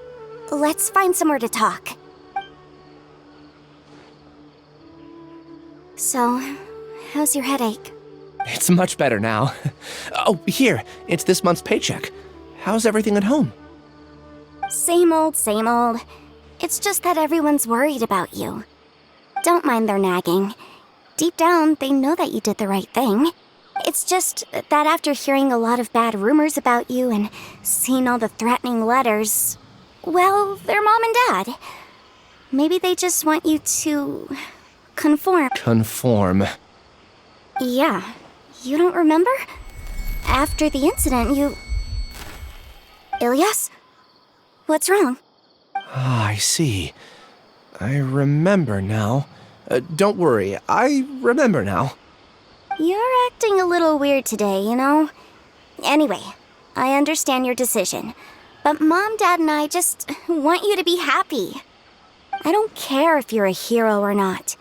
let's find somewhere to talk. So, how's your headache? It's much better now. Oh, here. It's this month's paycheck. How's everything at home? Same old, same old. It's just that everyone's worried about you. Don't mind their nagging. Deep down, they know that you did the right thing. It's just that after hearing a lot of bad rumors about you and seeing all the threatening letters, well, they're mom and dad. Maybe they just want you to conform. Conform. Yeah. You don't remember? After the incident, you... Ilias? What's wrong? Ah, I see. I remember now. Don't worry, I remember now. You're acting a little weird today, you know? Anyway, I understand your decision. But Mom, Dad, and I just want you to be happy. I don't care if you're a hero or not.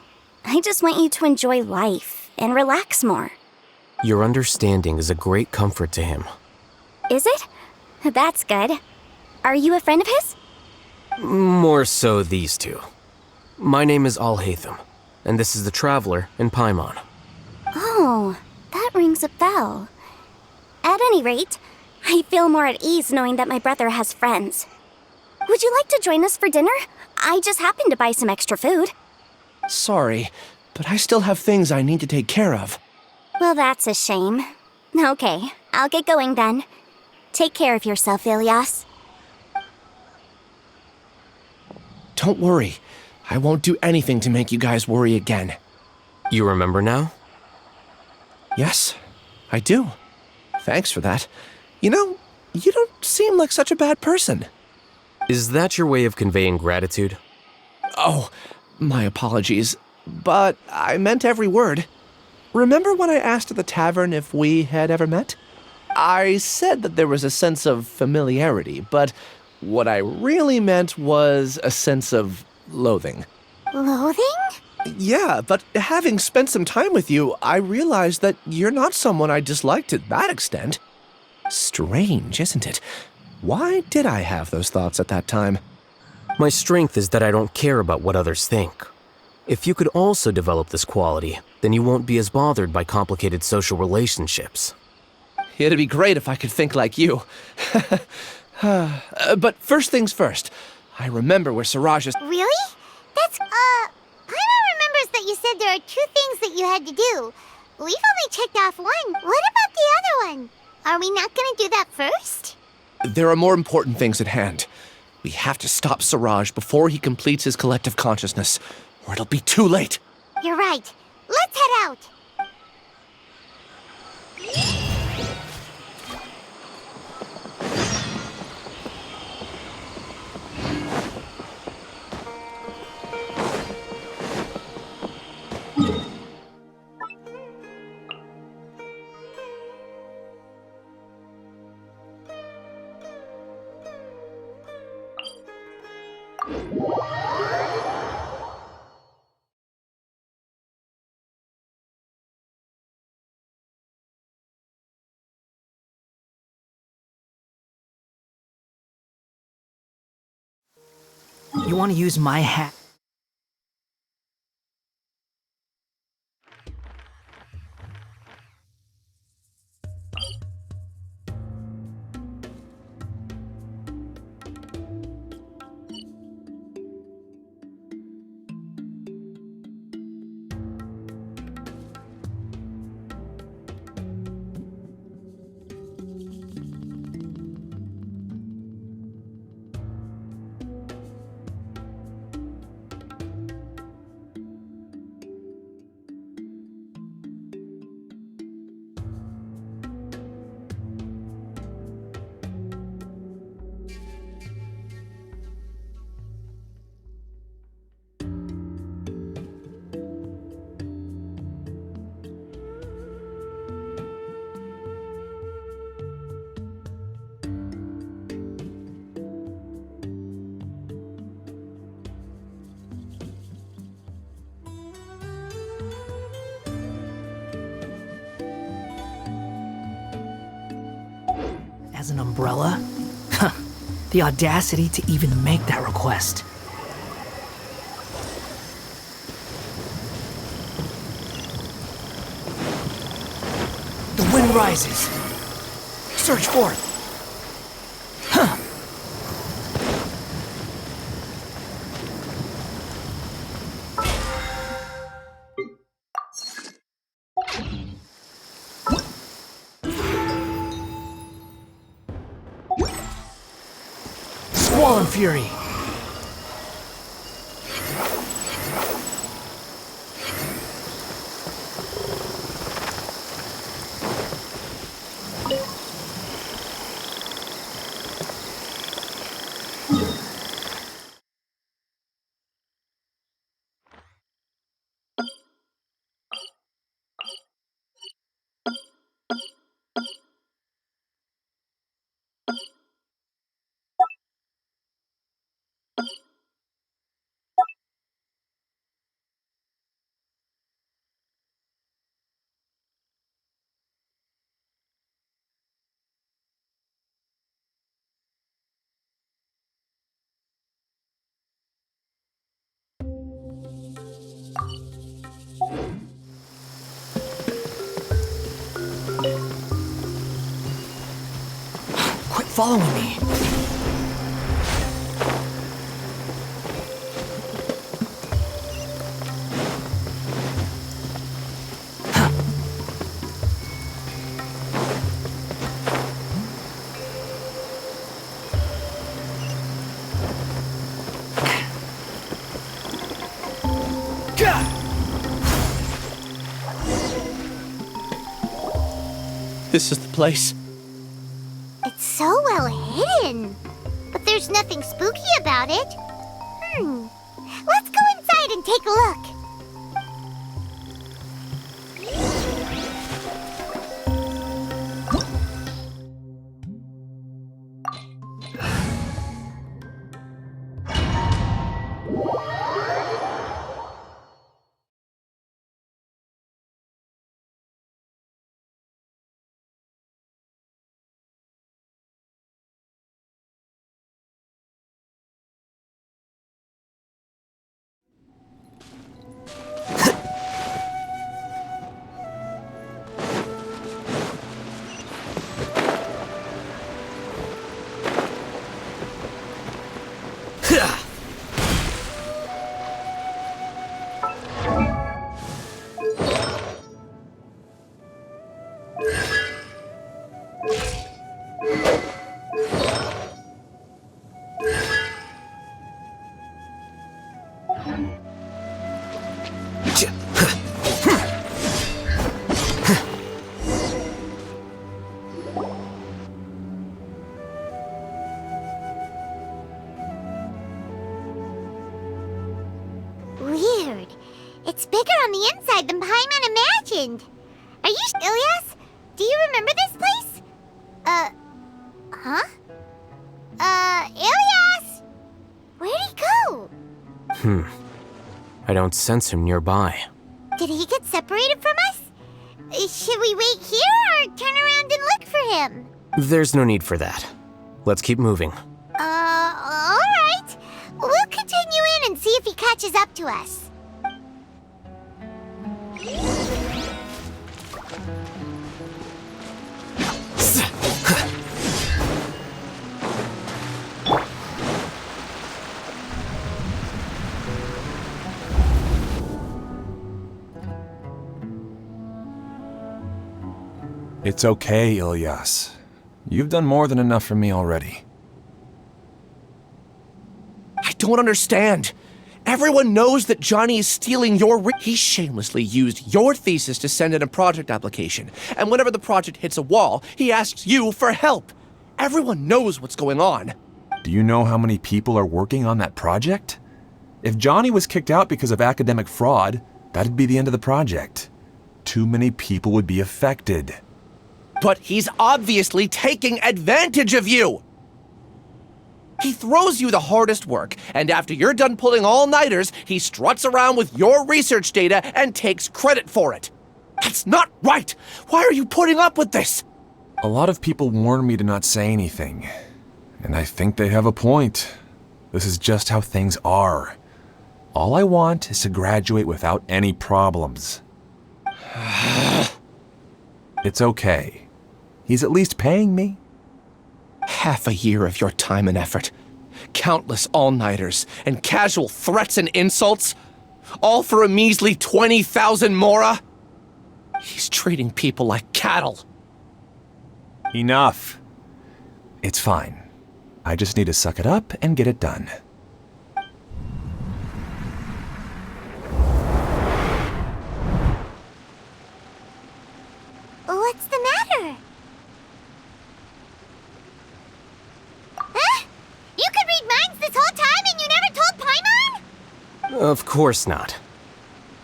I just want you to enjoy life and relax more. Your understanding is a great comfort to him. Is it? That's good. Are you a friend of his? More so these two. My name is Alhaitham, and this is the Traveler in Paimon. Oh, that rings a bell. At any rate, I feel more at ease knowing that my brother has friends. Would you like to join us for dinner? I just happened to buy some extra food. Sorry, but I still have things I need to take care of. Well, that's a shame. Okay, I'll get going then. Take care of yourself, Ilias. Don't worry. I won't do anything to make you guys worry again. You remember now? Yes, I do. Thanks for that. You know, you don't seem like such a bad person. Is that your way of conveying gratitude? Oh, my apologies. But I meant every word. Remember when I asked at the tavern if we had ever met? I said that there was a sense of familiarity, but what I really meant was a sense of loathing. Loathing? Yeah, but having spent some time with you, I realized that you're not someone I dislike to that extent. Strange, isn't it? Why did I have those thoughts at that time? My strength is that I don't care about what others think. If you could also develop this quality, then you won't be as bothered by complicated social relationships. It'd be great if I could think like you. But first things first, I remember where Siraj is. Really? That's, Paimon remembers that you said there are 2 things that you had to do. We've only checked off 1. What about the other one? Are we not gonna do that first? There are more important things at hand. We have to stop Siraj before he completes his collective consciousness, or it'll be too late. You're right. Let's head out. You want to use my hat? As an umbrella? The audacity to even make that request. The wind rises. Search forth. Huh. Squall Fury. Quit following me. This is the place. It's so well hidden. But there's nothing spooky about it. Let's go inside and take a look. Weird. It's bigger on the inside than Paimon imagined. Are you Ilyas? Do you remember this place? Huh? Ilyas! Where'd he go? I don't sense him nearby. Did he get separated from us? Should we wait here or turn around and look for him? There's no need for that. Let's keep moving. Alright. We'll continue catches up to us. It's okay, Ilyas. You've done more than enough for me already. I don't understand. Everyone knows that Johnny is stealing your He shamelessly used your thesis to send in a project application, and whenever the project hits a wall, he asks you for help. Everyone knows what's going on. Do you know how many people are working on that project? If Johnny was kicked out because of academic fraud, that'd be the end of the project. Too many people would be affected. But he's obviously taking advantage of you! He throws you the hardest work, and after you're done pulling all-nighters, he struts around with your research data and takes credit for it. That's not right! Why are you putting up with this? A lot of people warn me to not say anything, and I think they have a point. This is just how things are. All I want is to graduate without any problems. It's okay. He's at least paying me. Half a year of your time and effort. Countless all-nighters and casual threats and insults. All for a measly 20,000 mora? He's treating people like cattle. Enough. It's fine. I just need to suck it up and get it done. What's the matter? Huh? You could read minds this whole time and you never told Paimon? Of course not.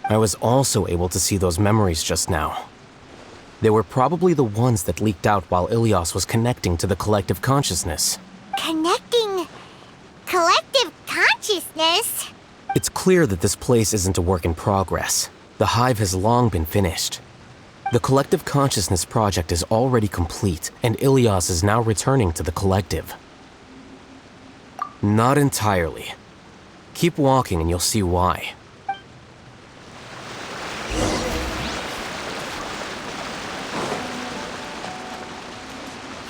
I was also able to see those memories just now. They were probably the ones that leaked out while Ilyas was connecting to the collective consciousness. Connecting collective consciousness? It's clear that this place isn't a work in progress. The hive has long been finished. The collective consciousness project is already complete, and Ilyas is now returning to the collective. Not entirely. Keep walking and you'll see why.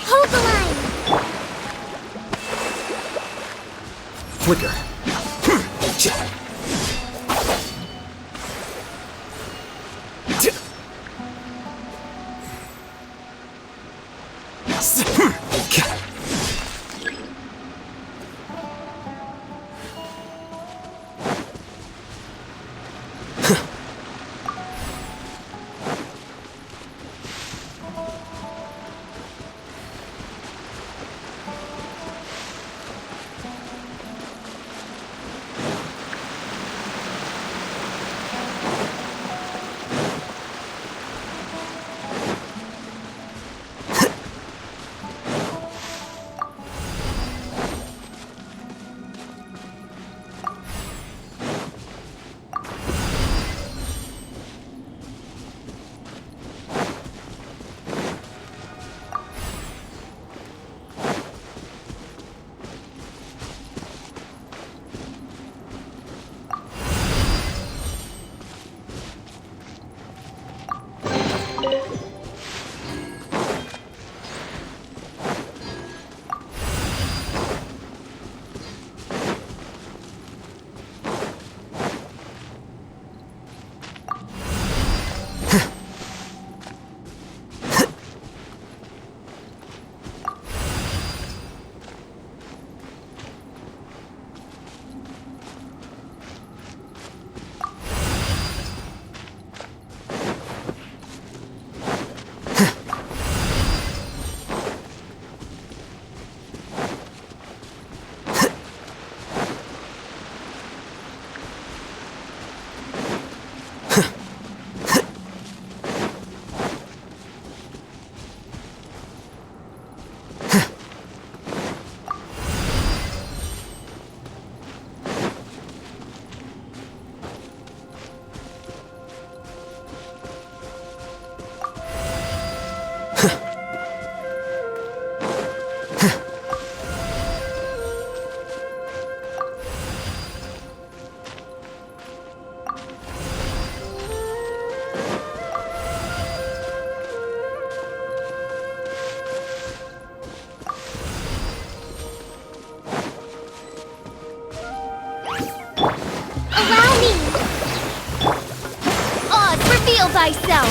Hold the line! Flicker. thyself!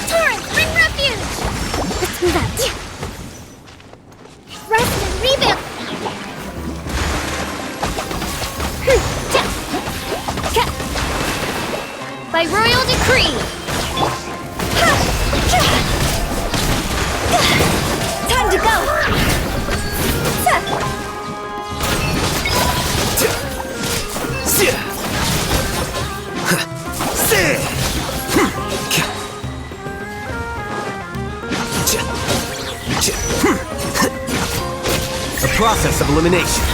Torrent, bring refuge! Let's move out. Rest and rebuild! By royal decree! Time to go! A process of elimination.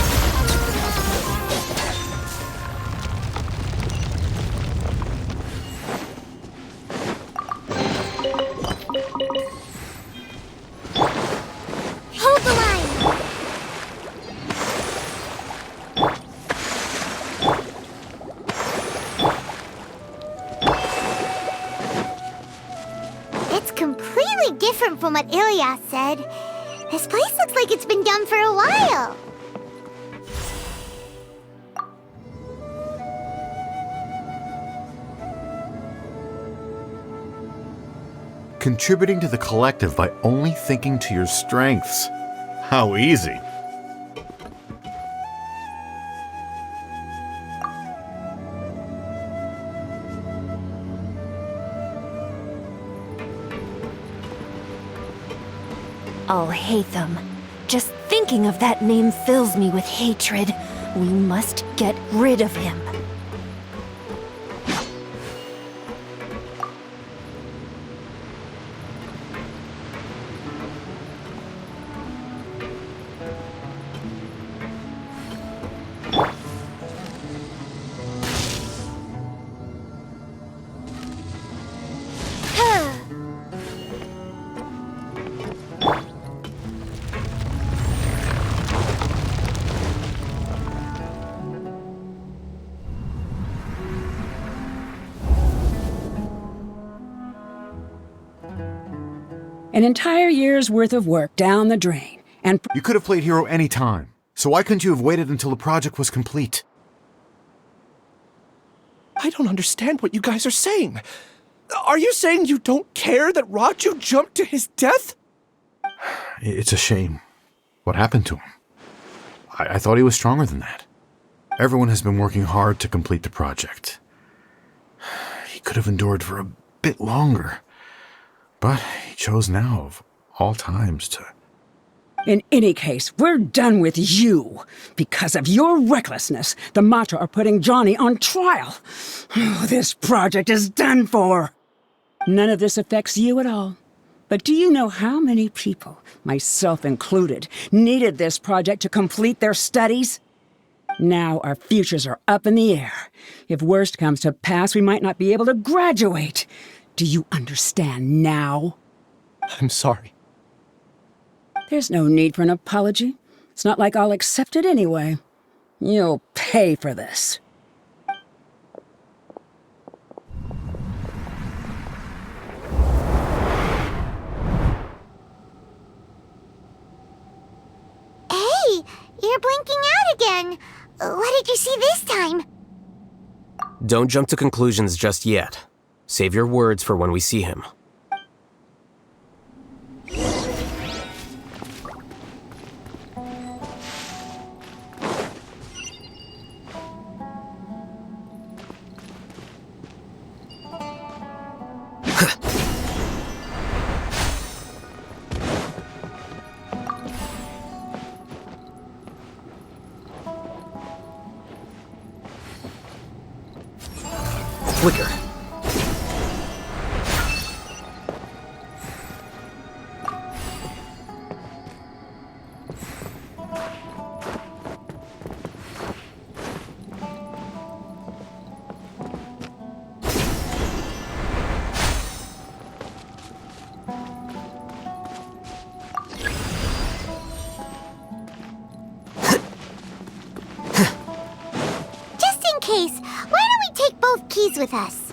Hold the line! It's completely different from what Ilyas said. This place looks like it's been done for a while. Contributing to the collective by only thinking to your strengths. How easy. Alhaitham. Just thinking of that name fills me with hatred. We must get rid of him. An entire year's worth of work down the drain, and You could have played hero any time, so why couldn't you have waited until the project was complete? I don't understand what you guys are saying. Are you saying you don't care that Raju jumped to his death? It's a shame. What happened to him? I thought he was stronger than that. Everyone has been working hard to complete the project. He could have endured for a bit longer. But he chose now, of all times, to... in any case, we're done with you. Because of your recklessness, the Matra are putting Johnny on trial. This project is done for. None of this affects you at all. But do you know how many people, myself included, needed this project to complete their studies? Now our futures are up in the air. If worst comes to pass, we might not be able to graduate. Do you understand now? I'm sorry. There's no need for an apology. It's not like I'll accept it anyway. You'll pay for this. Hey, you're blinking out again. What did you see this time? Don't jump to conclusions just yet. Save your words for when we see him. Flicker. Just in case, why don't we take both keys with us?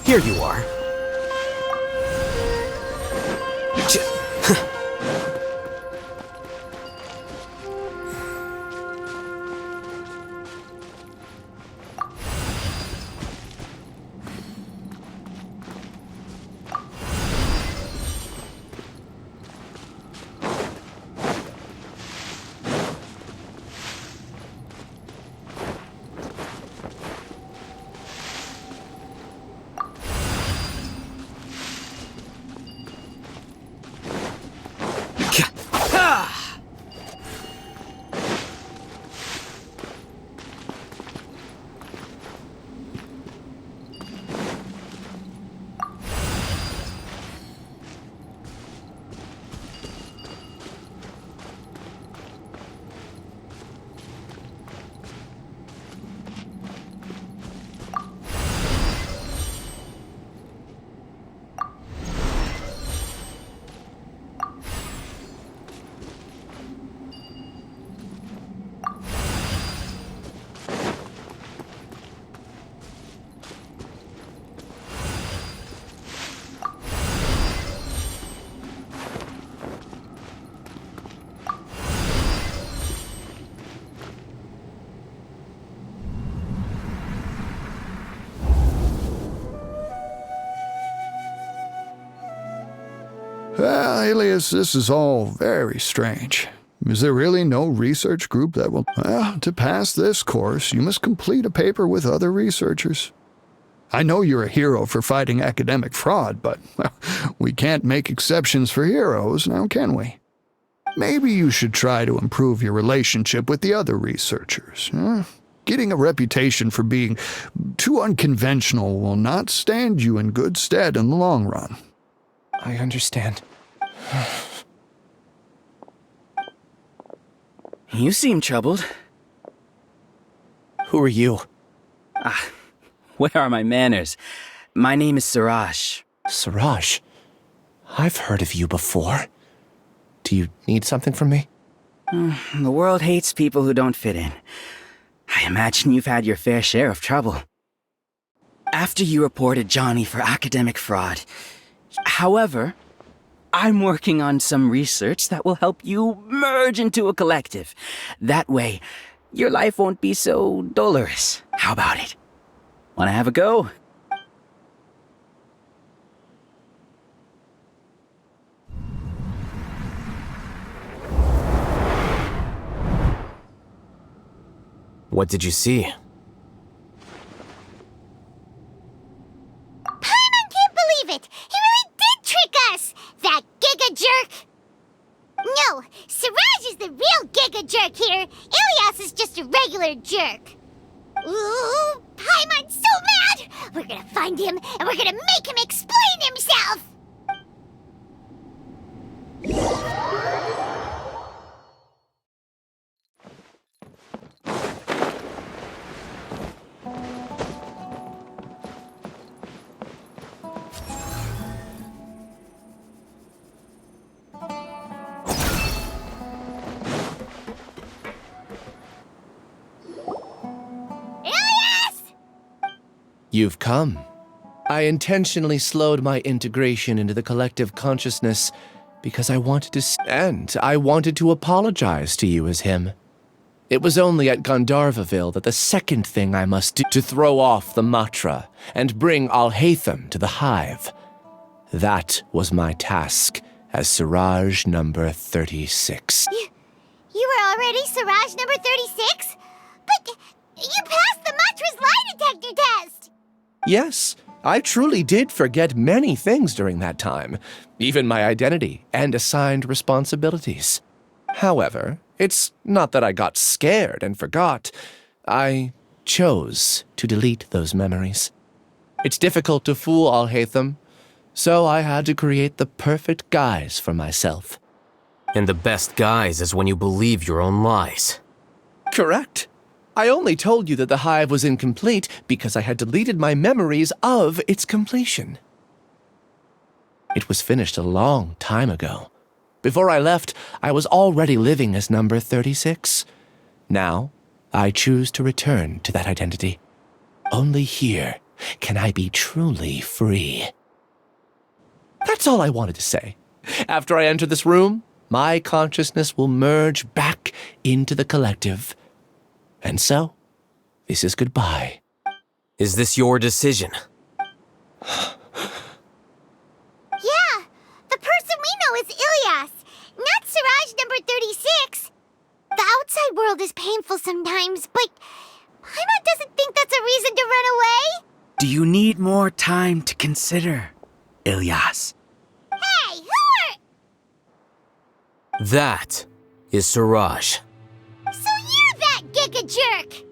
Here you are. Well, Alias, this is all very strange. Is there really no research group that will... Well, to pass this course, you must complete a paper with other researchers. I know you're a hero for fighting academic fraud, but well, we can't make exceptions for heroes, now can we? Maybe you should try to improve your relationship with the other researchers. Getting a reputation for being too unconventional will not stand you in good stead in the long run. I understand. You seem troubled. Who are you? Where are my manners? My name is Suraj. Suraj? I've heard of you before. Do you need something from me? The world hates people who don't fit in. I imagine you've had your fair share of trouble. After you reported Johnny for academic fraud. However, I'm working on some research that will help you merge into a collective. That way, your life won't be so dolorous. How about it? Wanna have a go? What did you see? Paimon can't believe it! He really did trick us! That giga jerk! No, Siraj is the real giga jerk here. Ilias is just a regular jerk. Ooh, Paimon's so mad! We're gonna find him and we're gonna make him explain himself! You've come. I intentionally slowed my integration into the collective consciousness because I wanted to apologize to you as him. It was only at Gandharvaville that the second thing I must do to throw off the Matra and bring Alhaitham to the hive. That was my task as Siraj number 36. You were already Siraj number 36? But you passed the Matra's lie detector test! Yes, I truly did forget many things during that time, even my identity and assigned responsibilities. However, it's not that I got scared and forgot. I chose to delete those memories. It's difficult to fool Alhaitham, so I had to create the perfect guise for myself. And the best guise is when you believe your own lies. Correct. I only told you that the hive was incomplete because I had deleted my memories of its completion. It was finished a long time ago. Before I left, I was already living as number 36. Now, I choose to return to that identity. Only here can I be truly free. That's all I wanted to say. After I enter this room, my consciousness will merge back into the collective. And so, this is goodbye. Is this your decision? Yeah, the person we know is Ilyas, not Siraj number 36. The outside world is painful sometimes, but Paimon doesn't think that's a reason to run away. Do you need more time to consider, Ilyas? Hey, who are... That is Siraj. So you're that giga jerk!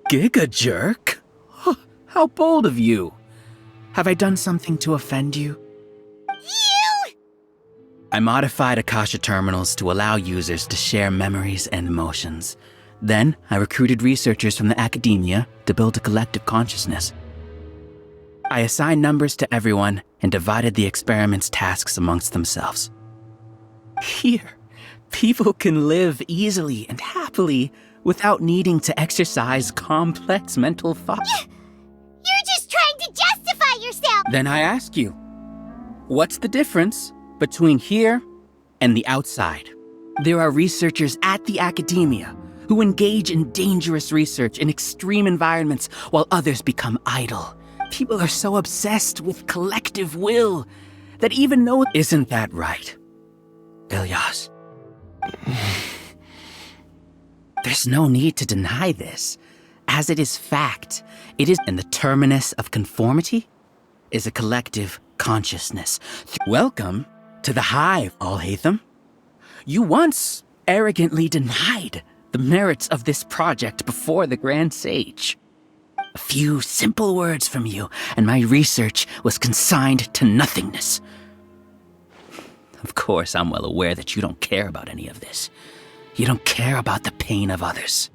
Giga jerk? How bold of you. Have I done something to offend you? You! I modified Akasha terminals to allow users to share memories and emotions. Then, I recruited researchers from the academia to build a collective consciousness. I assigned numbers to everyone and divided the experiment's tasks amongst themselves. Here, people can live easily and happily without needing to exercise complex mental thought. You're just trying to justify yourself! Then I ask you, what's the difference between here and the outside? There are researchers at the academia who engage in dangerous research in extreme environments while others become idle. People are so obsessed with collective will that even though... Isn't that right, Ilyas? There's no need to deny this, as it is fact. It is, and the terminus of conformity is a collective consciousness. Welcome to the Hive, Alhaitham. You once arrogantly denied the merits of this project before the Grand Sage. A few simple words from you, and my research was consigned to nothingness. Of course, I'm well aware that you don't care about any of this. You don't care about the pain of others.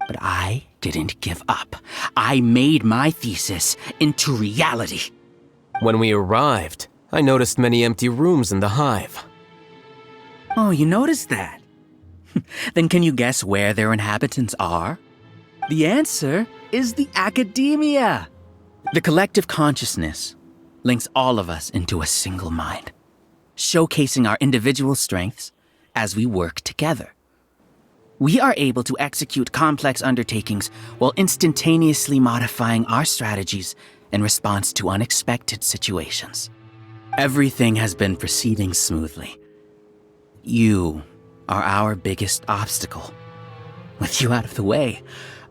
But I didn't give up. I made my thesis into reality. When we arrived, I noticed many empty rooms in the hive. Oh, you noticed that? Then can you guess where their inhabitants are? The answer is the academia. The collective consciousness links all of us into a single mind, showcasing our individual strengths as we work together. We are able to execute complex undertakings while instantaneously modifying our strategies in response to unexpected situations. Everything has been proceeding smoothly. You are our biggest obstacle. With you out of the way,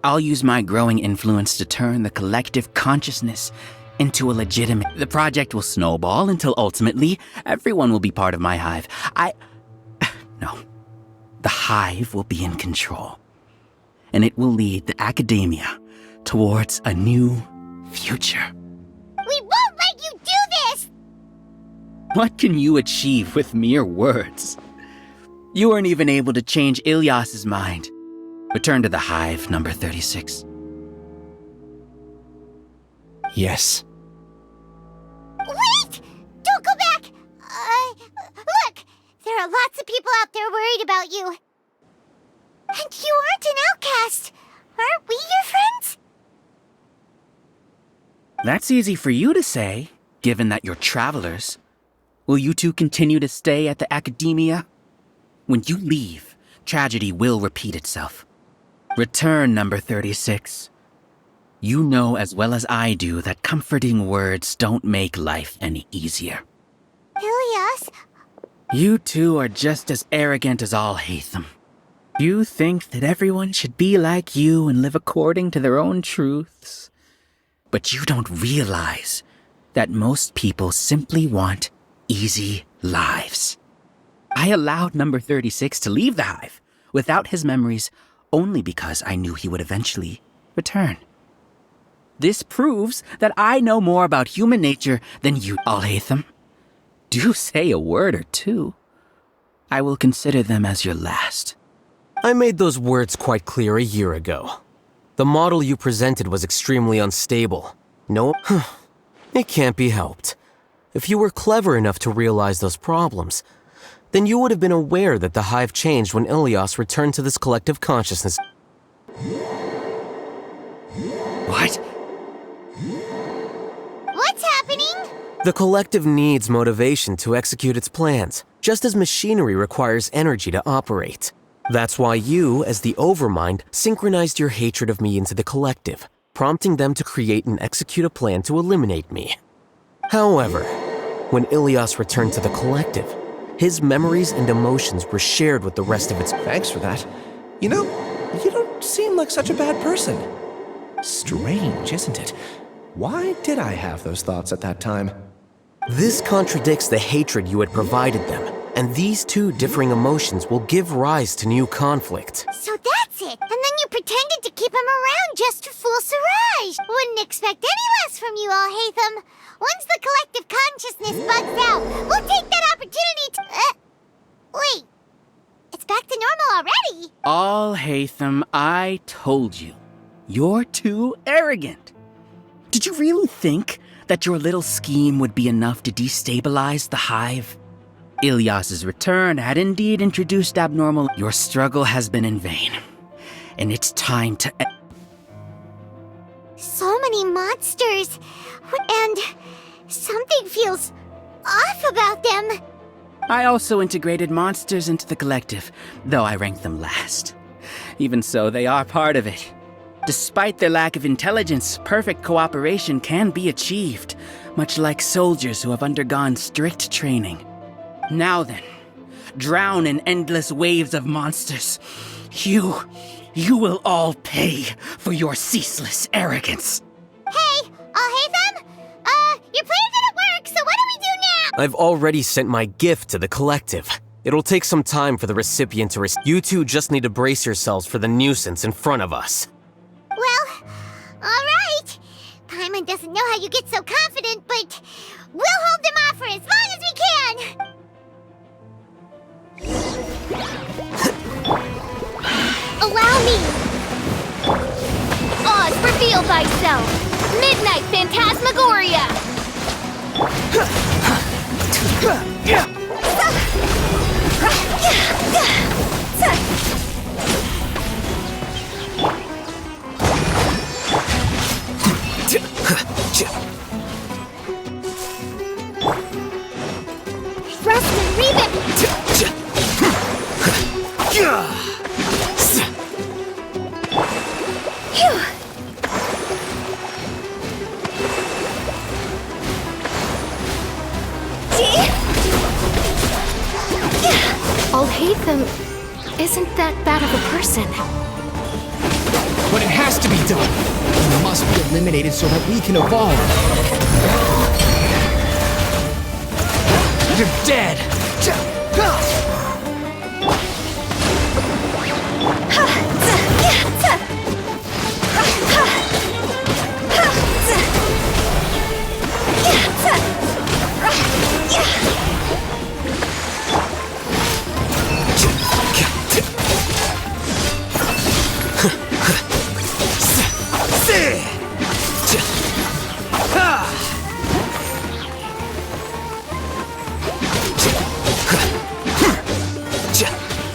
I'll use my growing influence to turn the collective consciousness into a legitimate... The project will snowball until ultimately everyone will be part of my hive. No. The hive will be in control. And it will lead the academia towards a new future. We won't let you do this! What can you achieve with mere words? You weren't even able to change Ilyas's mind. Return to the hive, number 36. Yes. Wait! Don't go back! Look! There are lots of people out there worried about you. And you aren't an outcast. Aren't we your friends? That's easy for you to say, given that you're travelers. Will you two continue to stay at the academia? When you leave, tragedy will repeat itself. Return, number 36. You know as well as I do that comforting words don't make life any easier. Ilyas? You two are just as arrogant as Alhaitham. You think that everyone should be like you and live according to their own truths. But you don't realize that most people simply want easy lives. I allowed number 36 to leave the hive without his memories only because I knew he would eventually return. This proves that I know more about human nature than you, Alhaitham. Do say a word or two. I will consider them as your last. I made those words quite clear a year ago. The model you presented was extremely unstable. No, it can't be helped. If you were clever enough to realize those problems, then you would have been aware that the hive changed when Ilyas returned to this collective consciousness. What? The collective needs motivation to execute its plans, just as machinery requires energy to operate. That's why you, as the Overmind, synchronized your hatred of me into the collective, prompting them to create and execute a plan to eliminate me. However, when Ilias returned to the collective, his memories and emotions were shared with the rest of its... Thanks for that. You know, you don't seem like such a bad person. Strange, isn't it? Why did I have those thoughts at that time? This contradicts the hatred you had provided them, and these two differing emotions will give rise to new conflict. So that's it. And then you pretended to keep him around just to fool Siraj. Wouldn't expect any less from you, Alhaitham. Once the collective consciousness bugs out, we'll take that opportunity to... wait. It's back to normal already. Alhaitham, I told you. You're too arrogant. Did you really think that your little scheme would be enough to destabilize the hive? Ilias's return had indeed introduced abnormal... Your struggle has been in vain, and it's time to... So many monsters, and something feels off about them. I also integrated monsters into the collective, though I ranked them last. Even so, they are part of it. Despite their lack of intelligence, perfect cooperation can be achieved, much like soldiers who have undergone strict training. Now then, drown in endless waves of monsters. You will all pay for your ceaseless arrogance. Hey, Alhaitham? Your plan didn't work, so what do we do now? I've already sent my gift to the collective. It'll take some time for the recipient to You two just need to brace yourselves for the nuisance in front of us. Well, alright. Paimon doesn't know how you get so confident, but we'll hold them off for as long as we can. Allow me! Oz, reveal thyself! Midnight Phantasmagoria! Thrust and rebound! Alhaitham isn't that bad of a person. But it has to be done. He must be eliminated so that we can evolve. You're dead.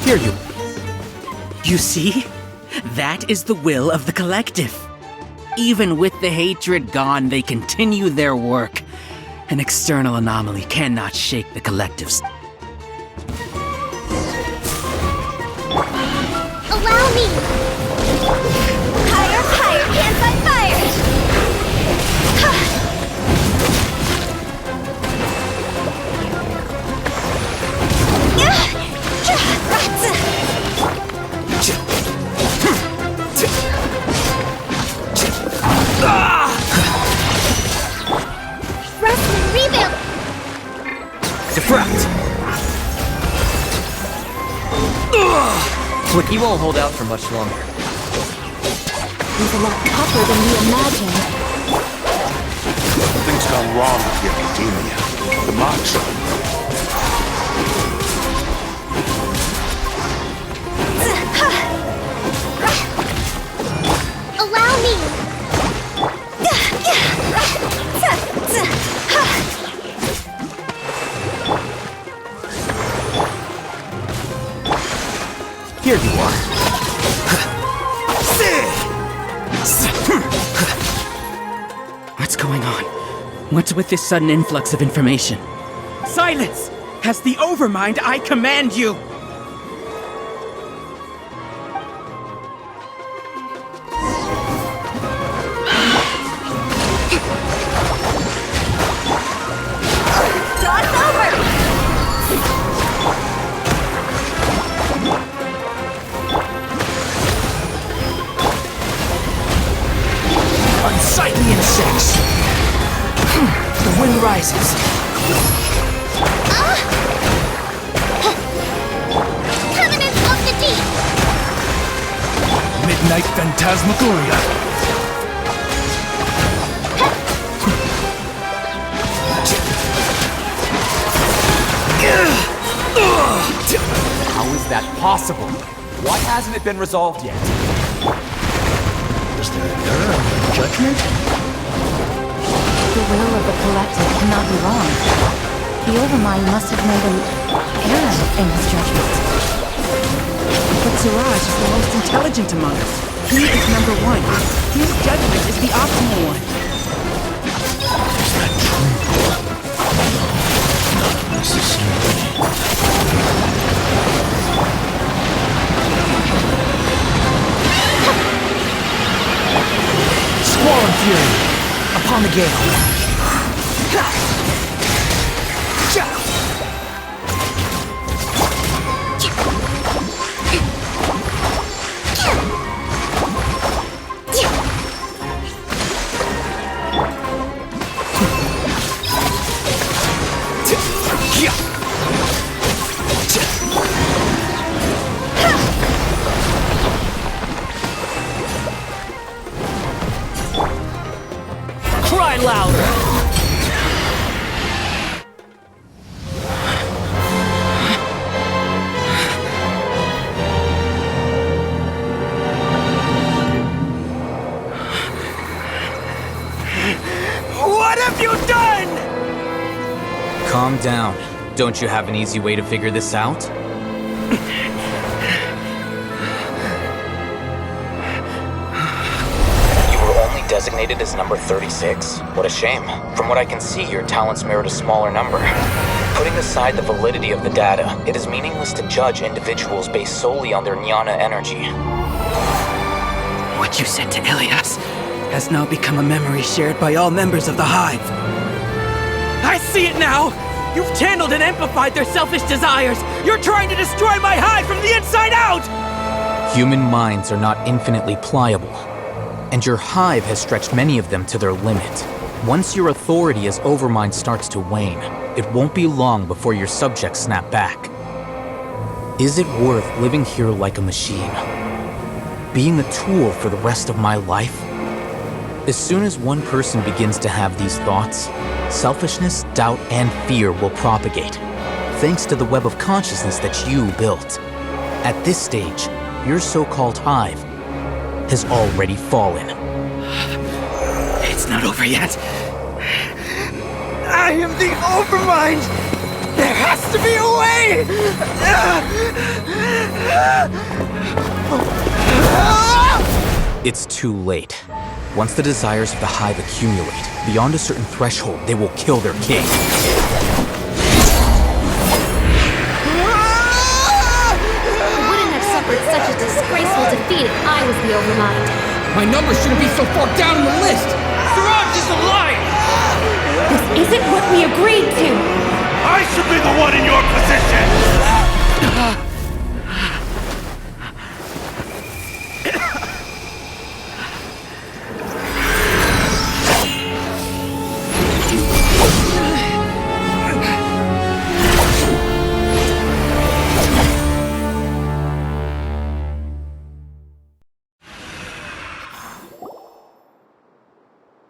Here you... You see? That is the will of the collective. Even with the hatred gone, they continue their work. An external anomaly cannot shake the collective's... Allow me! Higher, higher, hands on fire! Thrust and rebuild! Defract! He won't hold out for much longer. He's a lot tougher than we imagined. Something's gone wrong with the academia. The marks. Allow me! Here you are. What's going on? What's with this sudden influx of information? Silence! As the Overmind, I command you! Unsightly insects! The wind rises. Covenant of the Deep! Midnight Phantasmagoria. How is that possible? Why hasn't it been resolved yet? Is there an error in judgment? The will of the collective cannot be wrong. The Overmind must have made an error in his judgment. But Siraj is the most intelligent among us. He is number one. His judgment is the optimal one. Is that true? Not necessarily. Squall and Fury, upon the gale. Cry louder! What have you done? Calm down. Don't you have an easy way to figure this out? You were only designated as number 36? What a shame. From what I can see, your talents merit a smaller number. Putting aside the validity of the data, it is meaningless to judge individuals based solely on their jnana energy. What you said to Ilias has now become a memory shared by all members of the Hive. I see it now! You've channeled and amplified their selfish desires! You're trying to destroy my Hive from the inside out! Human minds are not infinitely pliable, and your Hive has stretched many of them to their limit. Once your authority as Overmind starts to wane, it won't be long before your subjects snap back. Is it worth living here like a machine? Being a tool for the rest of my life? As soon as one person begins to have these thoughts, selfishness, doubt, and fear will propagate, thanks to the web of consciousness that you built. At this stage, your so-called Hive has already fallen. It's not over yet. I am the Overmind! There has to be a way! It's too late. Once the desires of the Hive accumulate, beyond a certain threshold, they will kill their king. I wouldn't have suffered such a disgraceful defeat if I was the Overmind. My number shouldn't be so far down in the list! Siraj is a liar! This isn't what we agreed to! I should be the one in your position!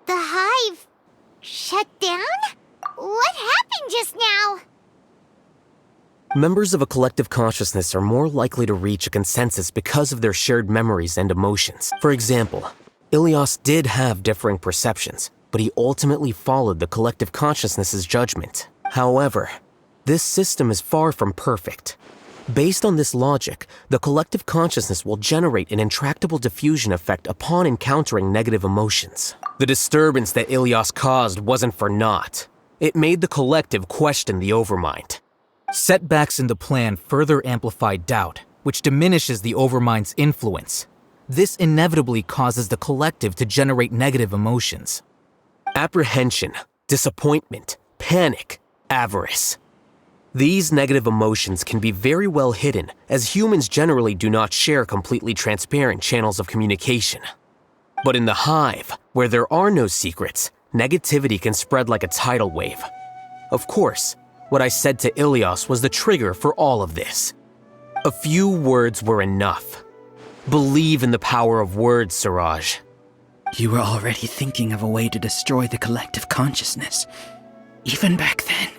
The Hive shut down? What happened just now? Members of a collective consciousness are more likely to reach a consensus because of their shared memories and emotions. For example, Ilias did have differing perceptions, but he ultimately followed the collective consciousness's judgment. However, this system is far from perfect. Based on this logic, the collective consciousness will generate an intractable diffusion effect upon encountering negative emotions. The disturbance that Ilias caused wasn't for naught. It made the collective question the Overmind. Setbacks in the plan further amplify doubt, which diminishes the Overmind's influence. This inevitably causes the collective to generate negative emotions. Apprehension, disappointment, panic, avarice. These negative emotions can be very well hidden, as humans generally do not share completely transparent channels of communication. But in the hive, where there are no secrets, negativity can spread like a tidal wave. Of course, what I said to Ilias was the trigger for all of this. A few words were enough. Believe in the power of words, Siraj. You were already thinking of a way to destroy the collective consciousness. Even back then,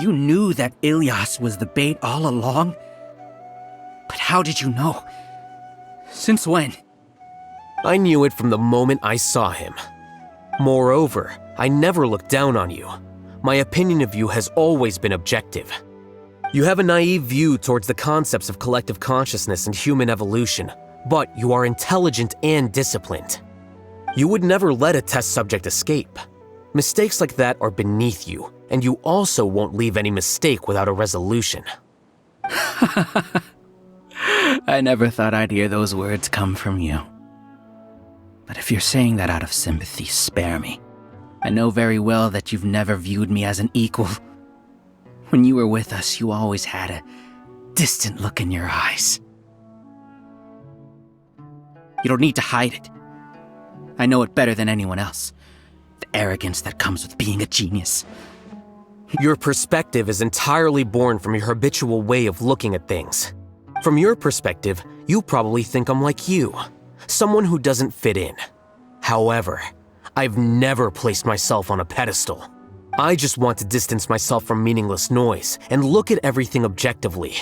you knew that Ilias was the bait all along. But how did you know? Since when? I knew it from the moment I saw him. Moreover, I never looked down on you. My opinion of you has always been objective. You have a naive view towards the concepts of collective consciousness and human evolution, but you are intelligent and disciplined. You would never let a test subject escape. Mistakes like that are beneath you, and you also won't leave any mistake without a resolution. I never thought I'd hear those words come from you. But if you're saying that out of sympathy, spare me. I know very well that you've never viewed me as an equal. When you were with us, you always had a distant look in your eyes. You don't need to hide it. I know it better than anyone else. The arrogance that comes with being a genius. Your perspective is entirely born from your habitual way of looking at things. From your perspective, you probably think I'm like you, someone who doesn't fit in. However, I've never placed myself on a pedestal. I just want to distance myself from meaningless noise and look at everything objectively.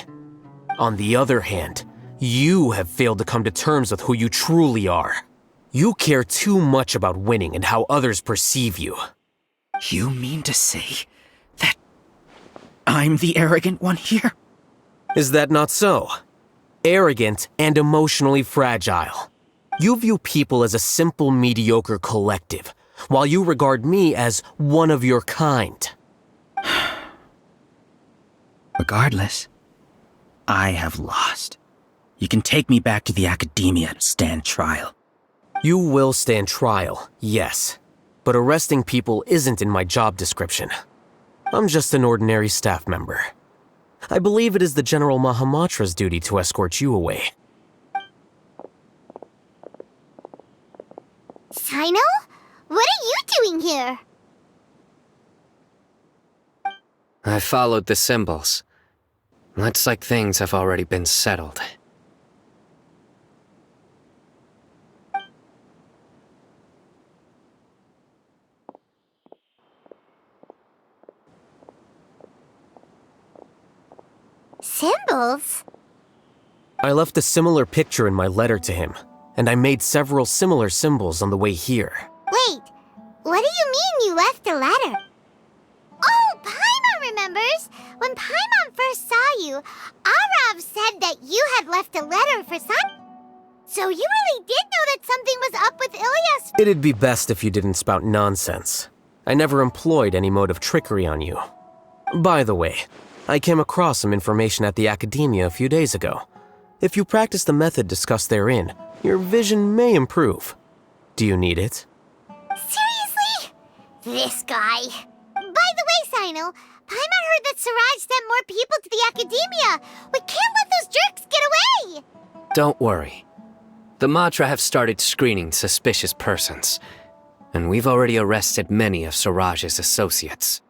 On the other hand, you have failed to come to terms with who you truly are. You care too much about winning and how others perceive you. You mean to say that I'm the arrogant one here? Is that not so? Arrogant and emotionally fragile. You view people as a simple, mediocre collective, while you regard me as one of your kind. Regardless, I have lost. You can take me back to the academia to stand trial. You will stand trial, yes. But arresting people isn't in my job description. I'm just an ordinary staff member. I believe it is the General Mahamatra's duty to escort you away. Sino? What are you doing here? I followed the symbols. Looks like things have already been settled. Symbols? I left a similar picture in my letter to him, and I made several similar symbols on the way here. Wait, what do you mean you left a letter? Oh, Paimon remembers! When Paimon first saw you, Arav said that you had left a letter for Sino. So you really did know that something was up with Ilias. It'd be best if you didn't spout nonsense. I never employed any mode of trickery on you. By the way, I came across some information at the Academia a few days ago. If you practice the method discussed therein, your vision may improve. Do you need it? Seriously? This guy. By the way, Sino, Paimon heard that Siraj sent more people to the Academia. We can't let those jerks get away. Don't worry. The Matra have started screening suspicious persons, and we've already arrested many of Siraj's associates.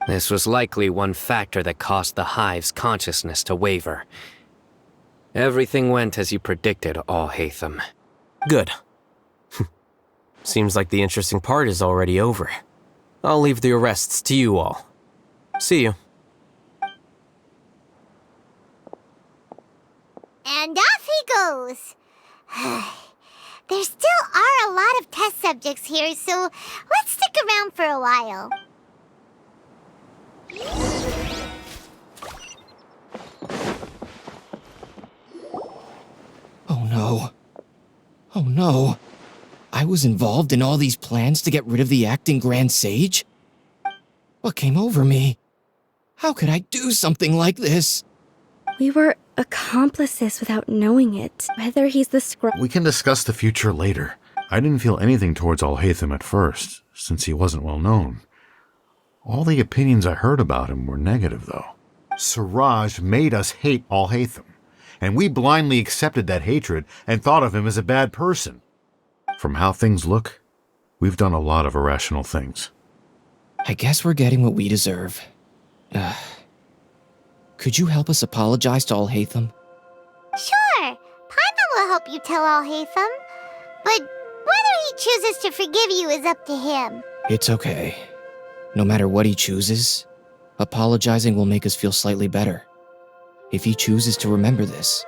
This was likely one factor that caused the Hive's consciousness to waver. Everything went as you predicted, Alhaitham. Good. Seems like the interesting part is already over. I'll leave the arrests to you all. See you. And off he goes. There still are a lot of test subjects here, so let's stick around for a while. Oh no. I was involved in all these plans to get rid of the acting Grand Sage? What came over me? How could I do something like this? We were accomplices without knowing it. Whether he's the scribe. We can discuss the future later. I didn't feel anything towards Alhaitham at first, since he wasn't well known. All the opinions I heard about him were negative, though. Siraj made us hate Alhaitham, and we blindly accepted that hatred and thought of him as a bad person. From how things look, we've done a lot of irrational things. I guess we're getting what we deserve. Could you help us apologize to Alhaitham? Sure, Paimon will help you tell Alhaitham. But whether he chooses to forgive you is up to him. It's okay. No matter what he chooses, apologizing will make us feel slightly better. If he chooses to remember this,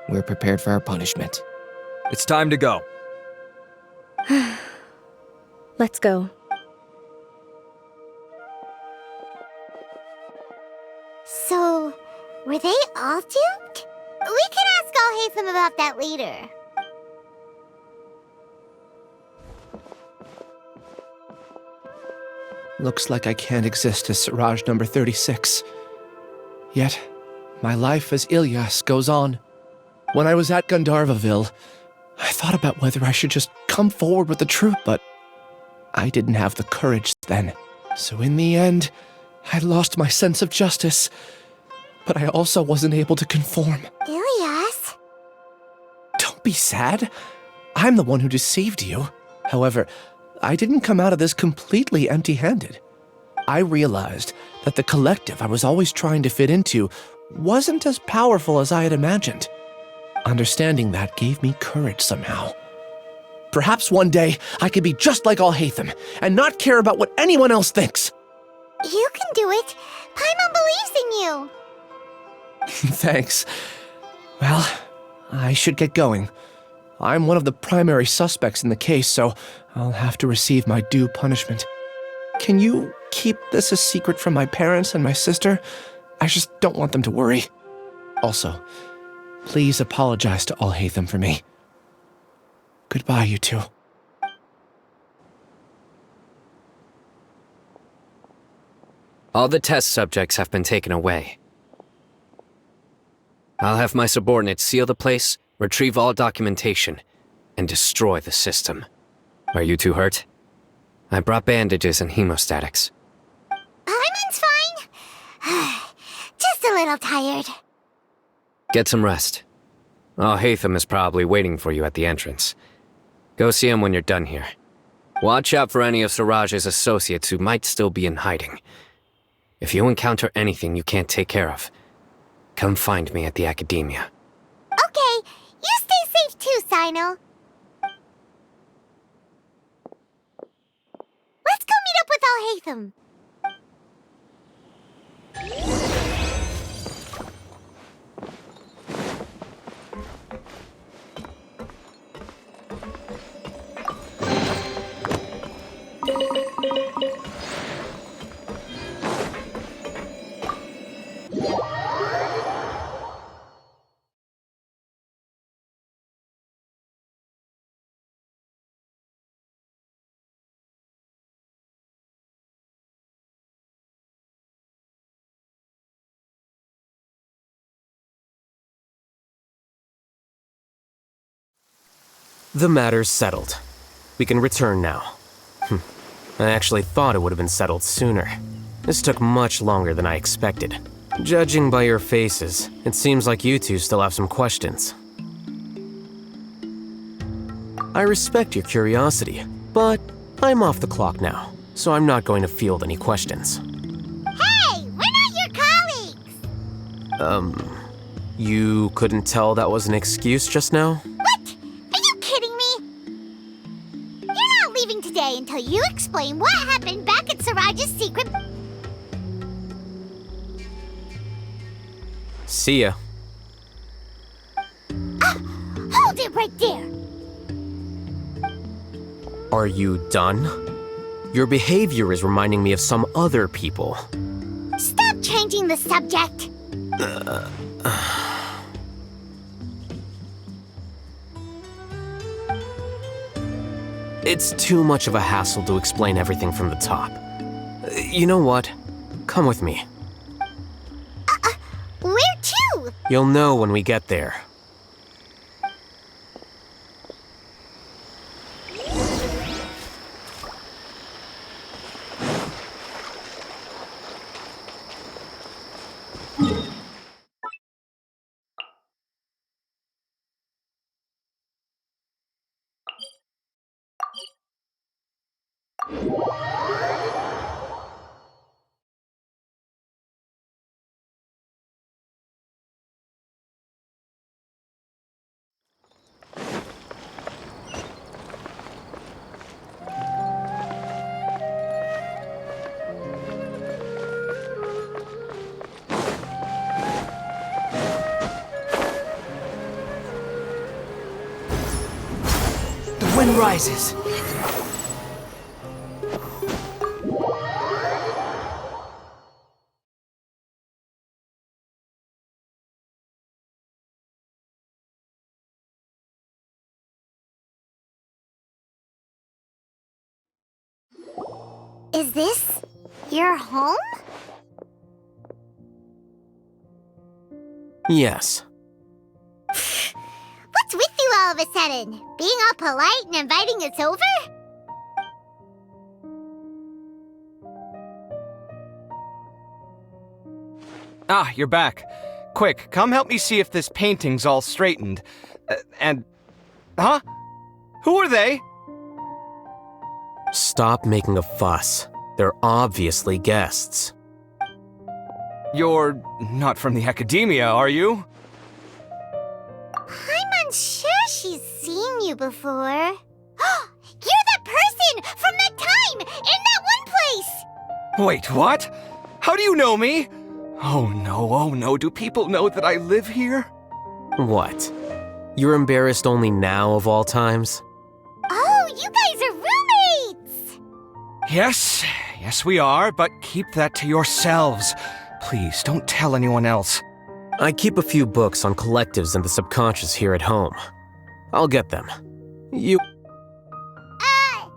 we're prepared for our punishment. It's time to go. Let's go. So, were they all duped? We can ask Alhaitham about that later. Looks like I can't exist as Siraj number 36. Yet, my life as Ilyas goes on. When I was at Gandharvaville, I thought about whether I should just come forward with the truth, but I didn't have the courage then. So in the end, I lost my sense of justice, but I also wasn't able to conform. Ilyas? Don't be sad. I'm the one who deceived you. However, I didn't come out of this completely empty-handed. I realized that the collective I was always trying to fit into wasn't as powerful as I had imagined. Understanding that gave me courage somehow. Perhaps one day I could be just like Alhaitham and not care about what anyone else thinks. You can do it. Paimon believes in you. Thanks. Well, I should get going. I'm one of the primary suspects in the case, so I'll have to receive my due punishment. Can you keep this a secret from my parents and my sister? I just don't want them to worry. Also, please apologize to Alhaitham for me. Goodbye, you two. All the test subjects have been taken away. I'll have my subordinates seal the place, retrieve all documentation, and destroy the system. Are you two hurt? I brought bandages and hemostatics. Paimon's fine. Just a little tired. Get some rest. Alhaitham is probably waiting for you at the entrance. Go see him when you're done here. Watch out for any of Siraj's associates who might still be in hiding. If you encounter anything you can't take care of, come find me at the Academia. Okay, you stay safe too, Sino. Let's go meet up with Alhaitham. The matter's settled. We can return now. I actually thought it would have been settled sooner. This took much longer than I expected. Judging by your faces, it seems like you two still have some questions. I respect your curiosity, but I'm off the clock now, so I'm not going to field any questions. Hey, we're not your colleagues! You couldn't tell that was an excuse just now? What? Are you kidding me? You're not leaving today until you explain what happened back at Siraj's secret... See ya. Hold it right there! Are you done? Your behavior is reminding me of some other people. Stop changing the subject! It's too much of a hassle to explain everything from the top. You know what? Come with me. Where to? You'll know when we get there. The wind rises. Is this your home? Yes. What's with you all of a sudden? Being all polite and inviting us over? Ah, you're back. Quick, come help me see if this painting's all straightened. Huh? Who are they? Stop making a fuss. They're obviously guests. You're not from the academia, are you? I'm unsure she's seen you before. You're that person from that time in that one place! Wait, what? How do you know me? Oh no, do people know that I live here? What? You're embarrassed only now of all times? Oh, you guys are roommates! Yes, we are, but keep that to yourselves. Please, don't tell anyone else. I keep a few books on collectives and the subconscious here at home. I'll get them. You... Hey!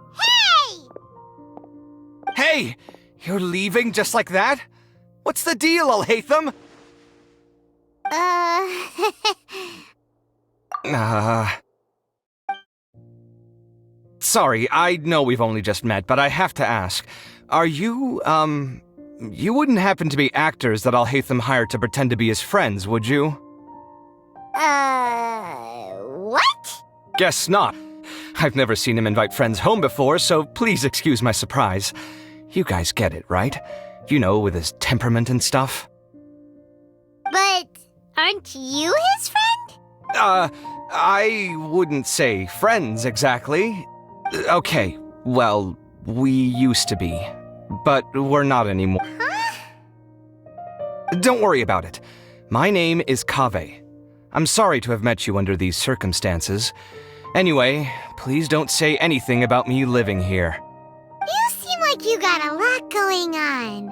Hey! You're leaving just like that? What's the deal, Alhaitham? Sorry, I know we've only just met, but I have to ask. Are you, you wouldn't happen to be actors that Alhaitham hired to pretend to be his friends, would you? What? Guess not. I've never seen him invite friends home before, so please excuse my surprise. You guys get it, right? You know, with his temperament and stuff. But aren't you his friend? I wouldn't say friends exactly. Okay, well, we used to be, but we're not anymore. Huh? Don't worry about it. My name is Kaveh. I'm sorry to have met you under these circumstances. Anyway, please don't say anything about me living here. You seem like you got a lot going on.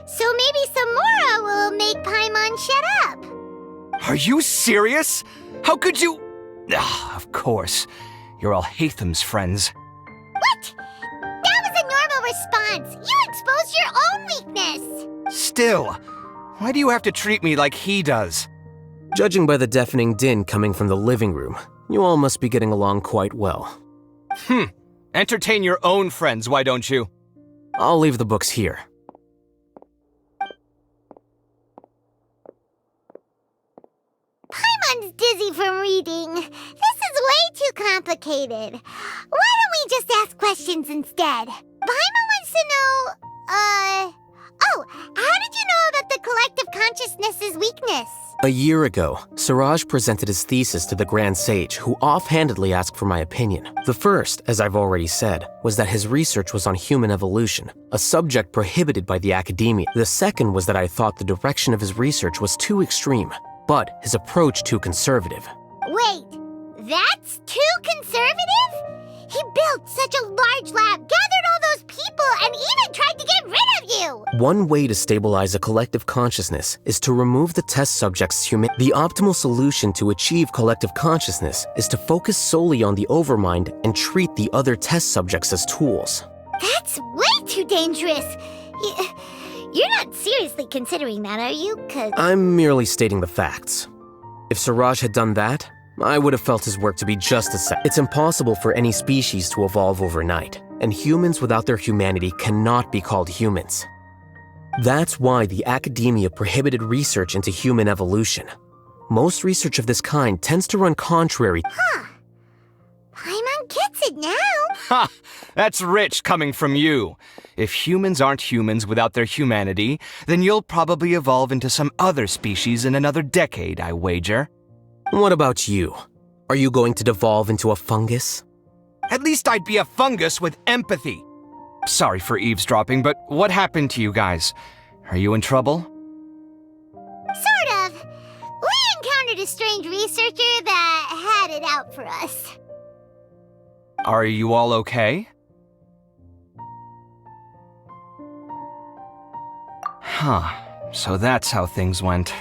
So maybe Samora will make Paimon shut up. Are you serious? How could you? Of course. You're Alhaitham's friends. What? That was a normal response. You exposed your own weakness. Still, why do you have to treat me like he does? Judging by the deafening din coming from the living room, you all must be getting along quite well. Entertain your own friends, why don't you? I'll leave the books here. Paimon's dizzy from reading. This is way too complicated. Why don't we just ask questions instead? Paimon wants to know, oh, how did you know about the collective consciousness's weakness? A year ago, Siraj presented his thesis to the Grand Sage, who offhandedly asked for my opinion. The first, as I've already said, was that his research was on human evolution, a subject prohibited by the academia. The second was that I thought the direction of his research was too extreme, but his approach too conservative. Wait, that's too conservative? He built such a large lab, gathered all those people, and even tried to get rid of you! One way to stabilize a collective consciousness is to remove the test subject's human. The optimal solution to achieve collective consciousness is to focus solely on the overmind and treat the other test subjects as tools. That's way too dangerous! You're not seriously considering that, are you? 'Cause I'm merely stating the facts. If Suraj had done that, I would have felt his work to be just as sad. It's impossible for any species to evolve overnight, and humans without their humanity cannot be called humans. That's why the academia prohibited research into human evolution. Most research of this kind tends to run contrary. Paimon gets it now! Ha! That's rich coming from you. If humans aren't humans without their humanity, then you'll probably evolve into some other species in another decade, I wager. What about you? Are you going to devolve into a fungus? At least I'd be a fungus with empathy. Sorry for eavesdropping, but what happened to you guys? Are you in trouble? Sort of. We encountered a strange researcher that had it out for us. Are you all okay? Huh. So that's how things went.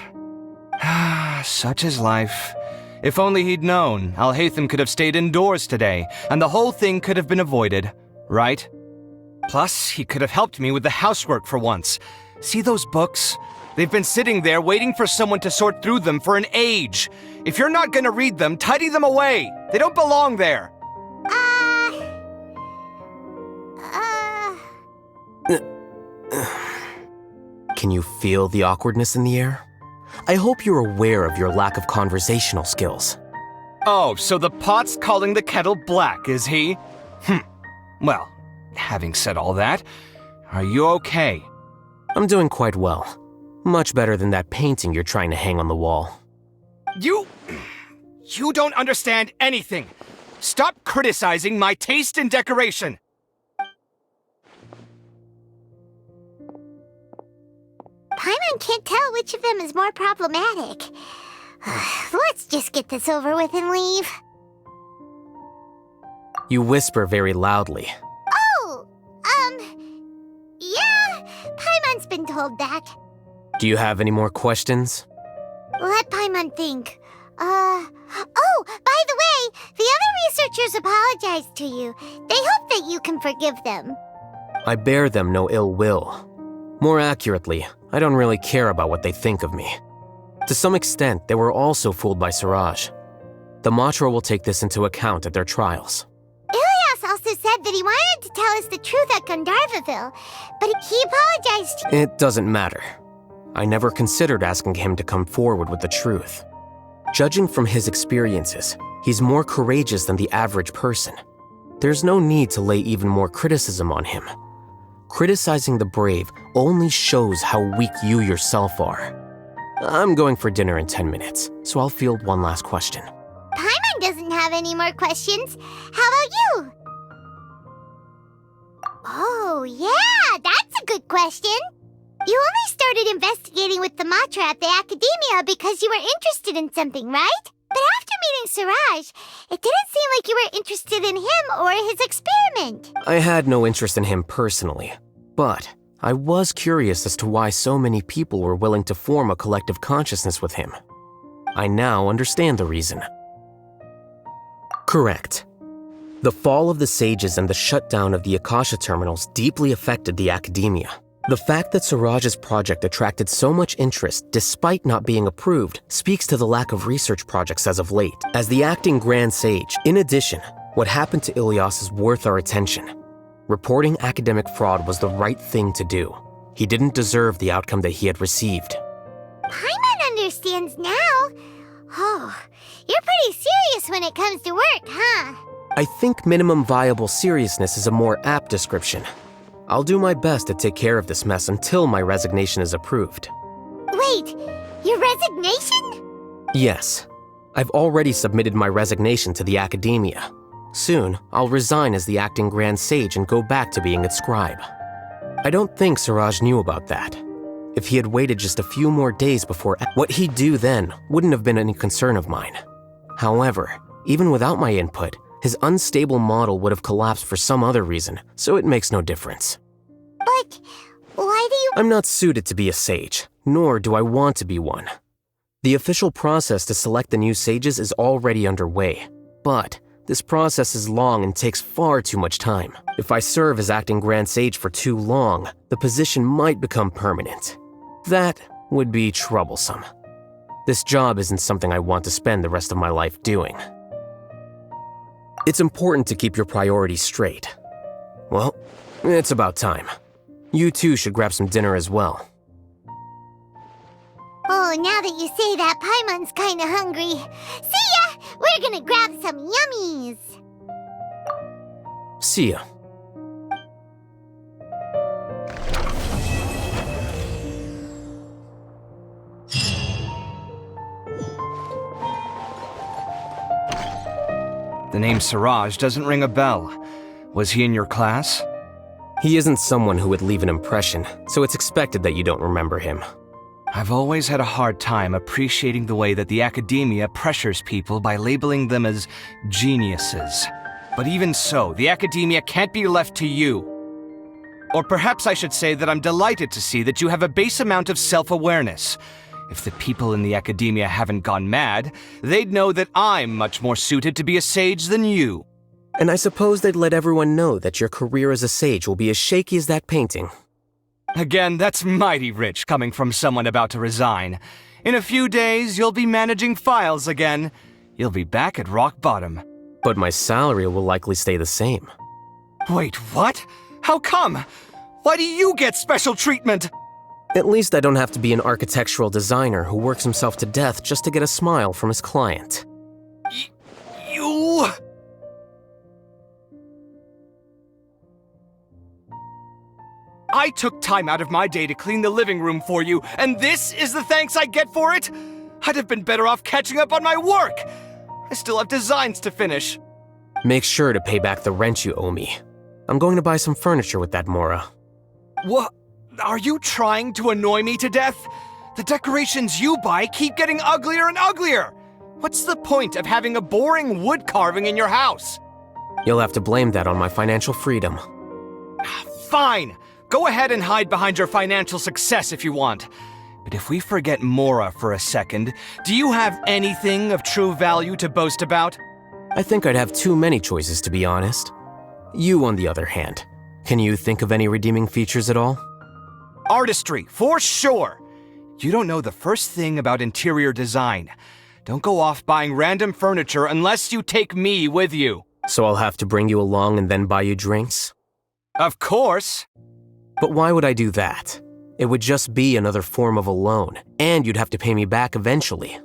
Such is life. If only he'd known, Alhaitham could have stayed indoors today, and the whole thing could have been avoided, right? Plus, he could have helped me with the housework for once. See those books? They've been sitting there waiting for someone to sort through them for an age. If you're not gonna read them, tidy them away. They don't belong there. Can you feel the awkwardness in the air? I hope you're aware of your lack of conversational skills. Oh, so the pot's calling the kettle black, is he? Well, having said all that, are you okay? I'm doing quite well. Much better than that painting you're trying to hang on the wall. You don't understand anything. Stop criticizing my taste in decoration. Paimon can't tell which of them is more problematic. Let's just get this over with and leave. You whisper very loudly. Oh, yeah, Paimon's been told that. Do you have any more questions? Let Paimon think. Oh, by the way, the other researchers apologized to you. They hope that you can forgive them. I bear them no ill will. More accurately, I don't really care about what they think of me. To some extent, they were also fooled by Suraj. The Matra will take this into account at their trials. Ilias also said that he wanted to tell us the truth at Gandharvaville, but he apologized to— It doesn't matter. I never considered asking him to come forward with the truth. Judging from his experiences, he's more courageous than the average person. There's no need to lay even more criticism on him. Criticizing the brave only shows how weak you yourself are. I'm going for dinner in 10 minutes, so I'll field one last question. Paimon doesn't have any more questions. How about you? Oh, yeah, that's a good question. You only started investigating with the Matra at the Academia because you were interested in something, right? But after meeting Suraj, it didn't seem like you were interested in him or his experiment. I had no interest in him personally, but I was curious as to why so many people were willing to form a collective consciousness with him. I now understand the reason. Correct. The fall of the sages and the shutdown of the Akasha terminals deeply affected the Academia. The fact that Suraj's project attracted so much interest despite not being approved speaks to the lack of research projects as of late. As the acting Grand Sage, in addition, what happened to Ilias is worth our attention. Reporting academic fraud was the right thing to do. He didn't deserve the outcome that he had received. Paimon understands now. Oh, you're pretty serious when it comes to work, huh? I think minimum viable seriousness is a more apt description. I'll do my best to take care of this mess until my resignation is approved. Wait, your resignation? Yes. I've already submitted my resignation to the Academia. Soon, I'll resign as the acting Grand Sage and go back to being its scribe. I don't think Suraj knew about that. If he had waited just a few more days before, what he'd do then wouldn't have been any concern of mine. However, even without my input, His unstable model would have collapsed for some other reason, so it makes no difference. But why do you... I'm not suited to be a sage, nor do I want to be one. The official process to select the new sages is already underway, but this process is long and takes far too much time. If I serve as acting Grand Sage for too long, the position might become permanent. That would be troublesome. This job isn't something I want to spend the rest of my life doing. It's important to keep your priorities straight. Well, it's about time. You two should grab some dinner as well. Oh, now that you say that, Paimon's kinda hungry. See ya! We're gonna grab some yummies! See ya. The name Siraj doesn't ring a bell. Was he in your class? He isn't someone who would leave an impression, so it's expected that you don't remember him. I've always had a hard time appreciating the way that the academia pressures people by labeling them as geniuses. But even so, the academia can't be left to you. Or perhaps I should say that I'm delighted to see that you have a base amount of self-awareness. If the people in the academia haven't gone mad, they'd know that I'm much more suited to be a sage than you. And I suppose they'd let everyone know that your career as a sage will be as shaky as that painting. Again, that's mighty rich coming from someone about to resign. In a few days, you'll be managing files again. You'll be back at rock bottom. But my salary will likely stay the same. Wait, what? How come? Why do you get special treatment? At least I don't have to be an architectural designer who works himself to death just to get a smile from his client. You... I took time out of my day to clean the living room for you, and this is the thanks I get for it? I'd have been better off catching up on my work. I still have designs to finish. Make sure to pay back the rent you owe me. I'm going to buy some furniture with that Mora. What? Are you trying to annoy me to death? The decorations you buy keep getting uglier and uglier. What's the point of having a boring wood carving in your house? You'll have to blame that on my financial freedom. Fine. Go ahead and hide behind your financial success if you want. But if we forget Mora for a second, do you have anything of true value to boast about? I think I'd have too many choices, to be honest. You, on the other hand, can you think of any redeeming features at all? Artistry, for sure. You don't know the first thing about interior design. Don't go off buying random furniture unless you take me with you. So I'll have to bring you along and then buy you drinks? Of course. But why would I do that? It would just be another form of a loan, and you'd have to pay me back eventually.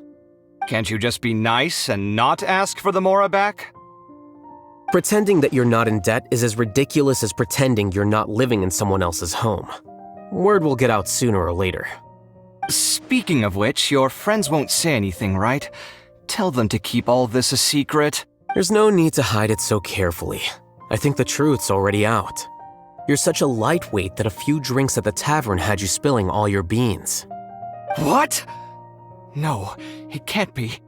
Can't you just be nice and not ask for the Mora back? Pretending that you're not in debt is as ridiculous as pretending you're not living in someone else's home. Word will get out sooner or later. Speaking of which, your friends won't say anything, right? Tell them to keep all this a secret. There's no need to hide it so carefully. I think the truth's already out. You're such a lightweight that a few drinks at the tavern had you spilling all your beans. What? No, it can't be.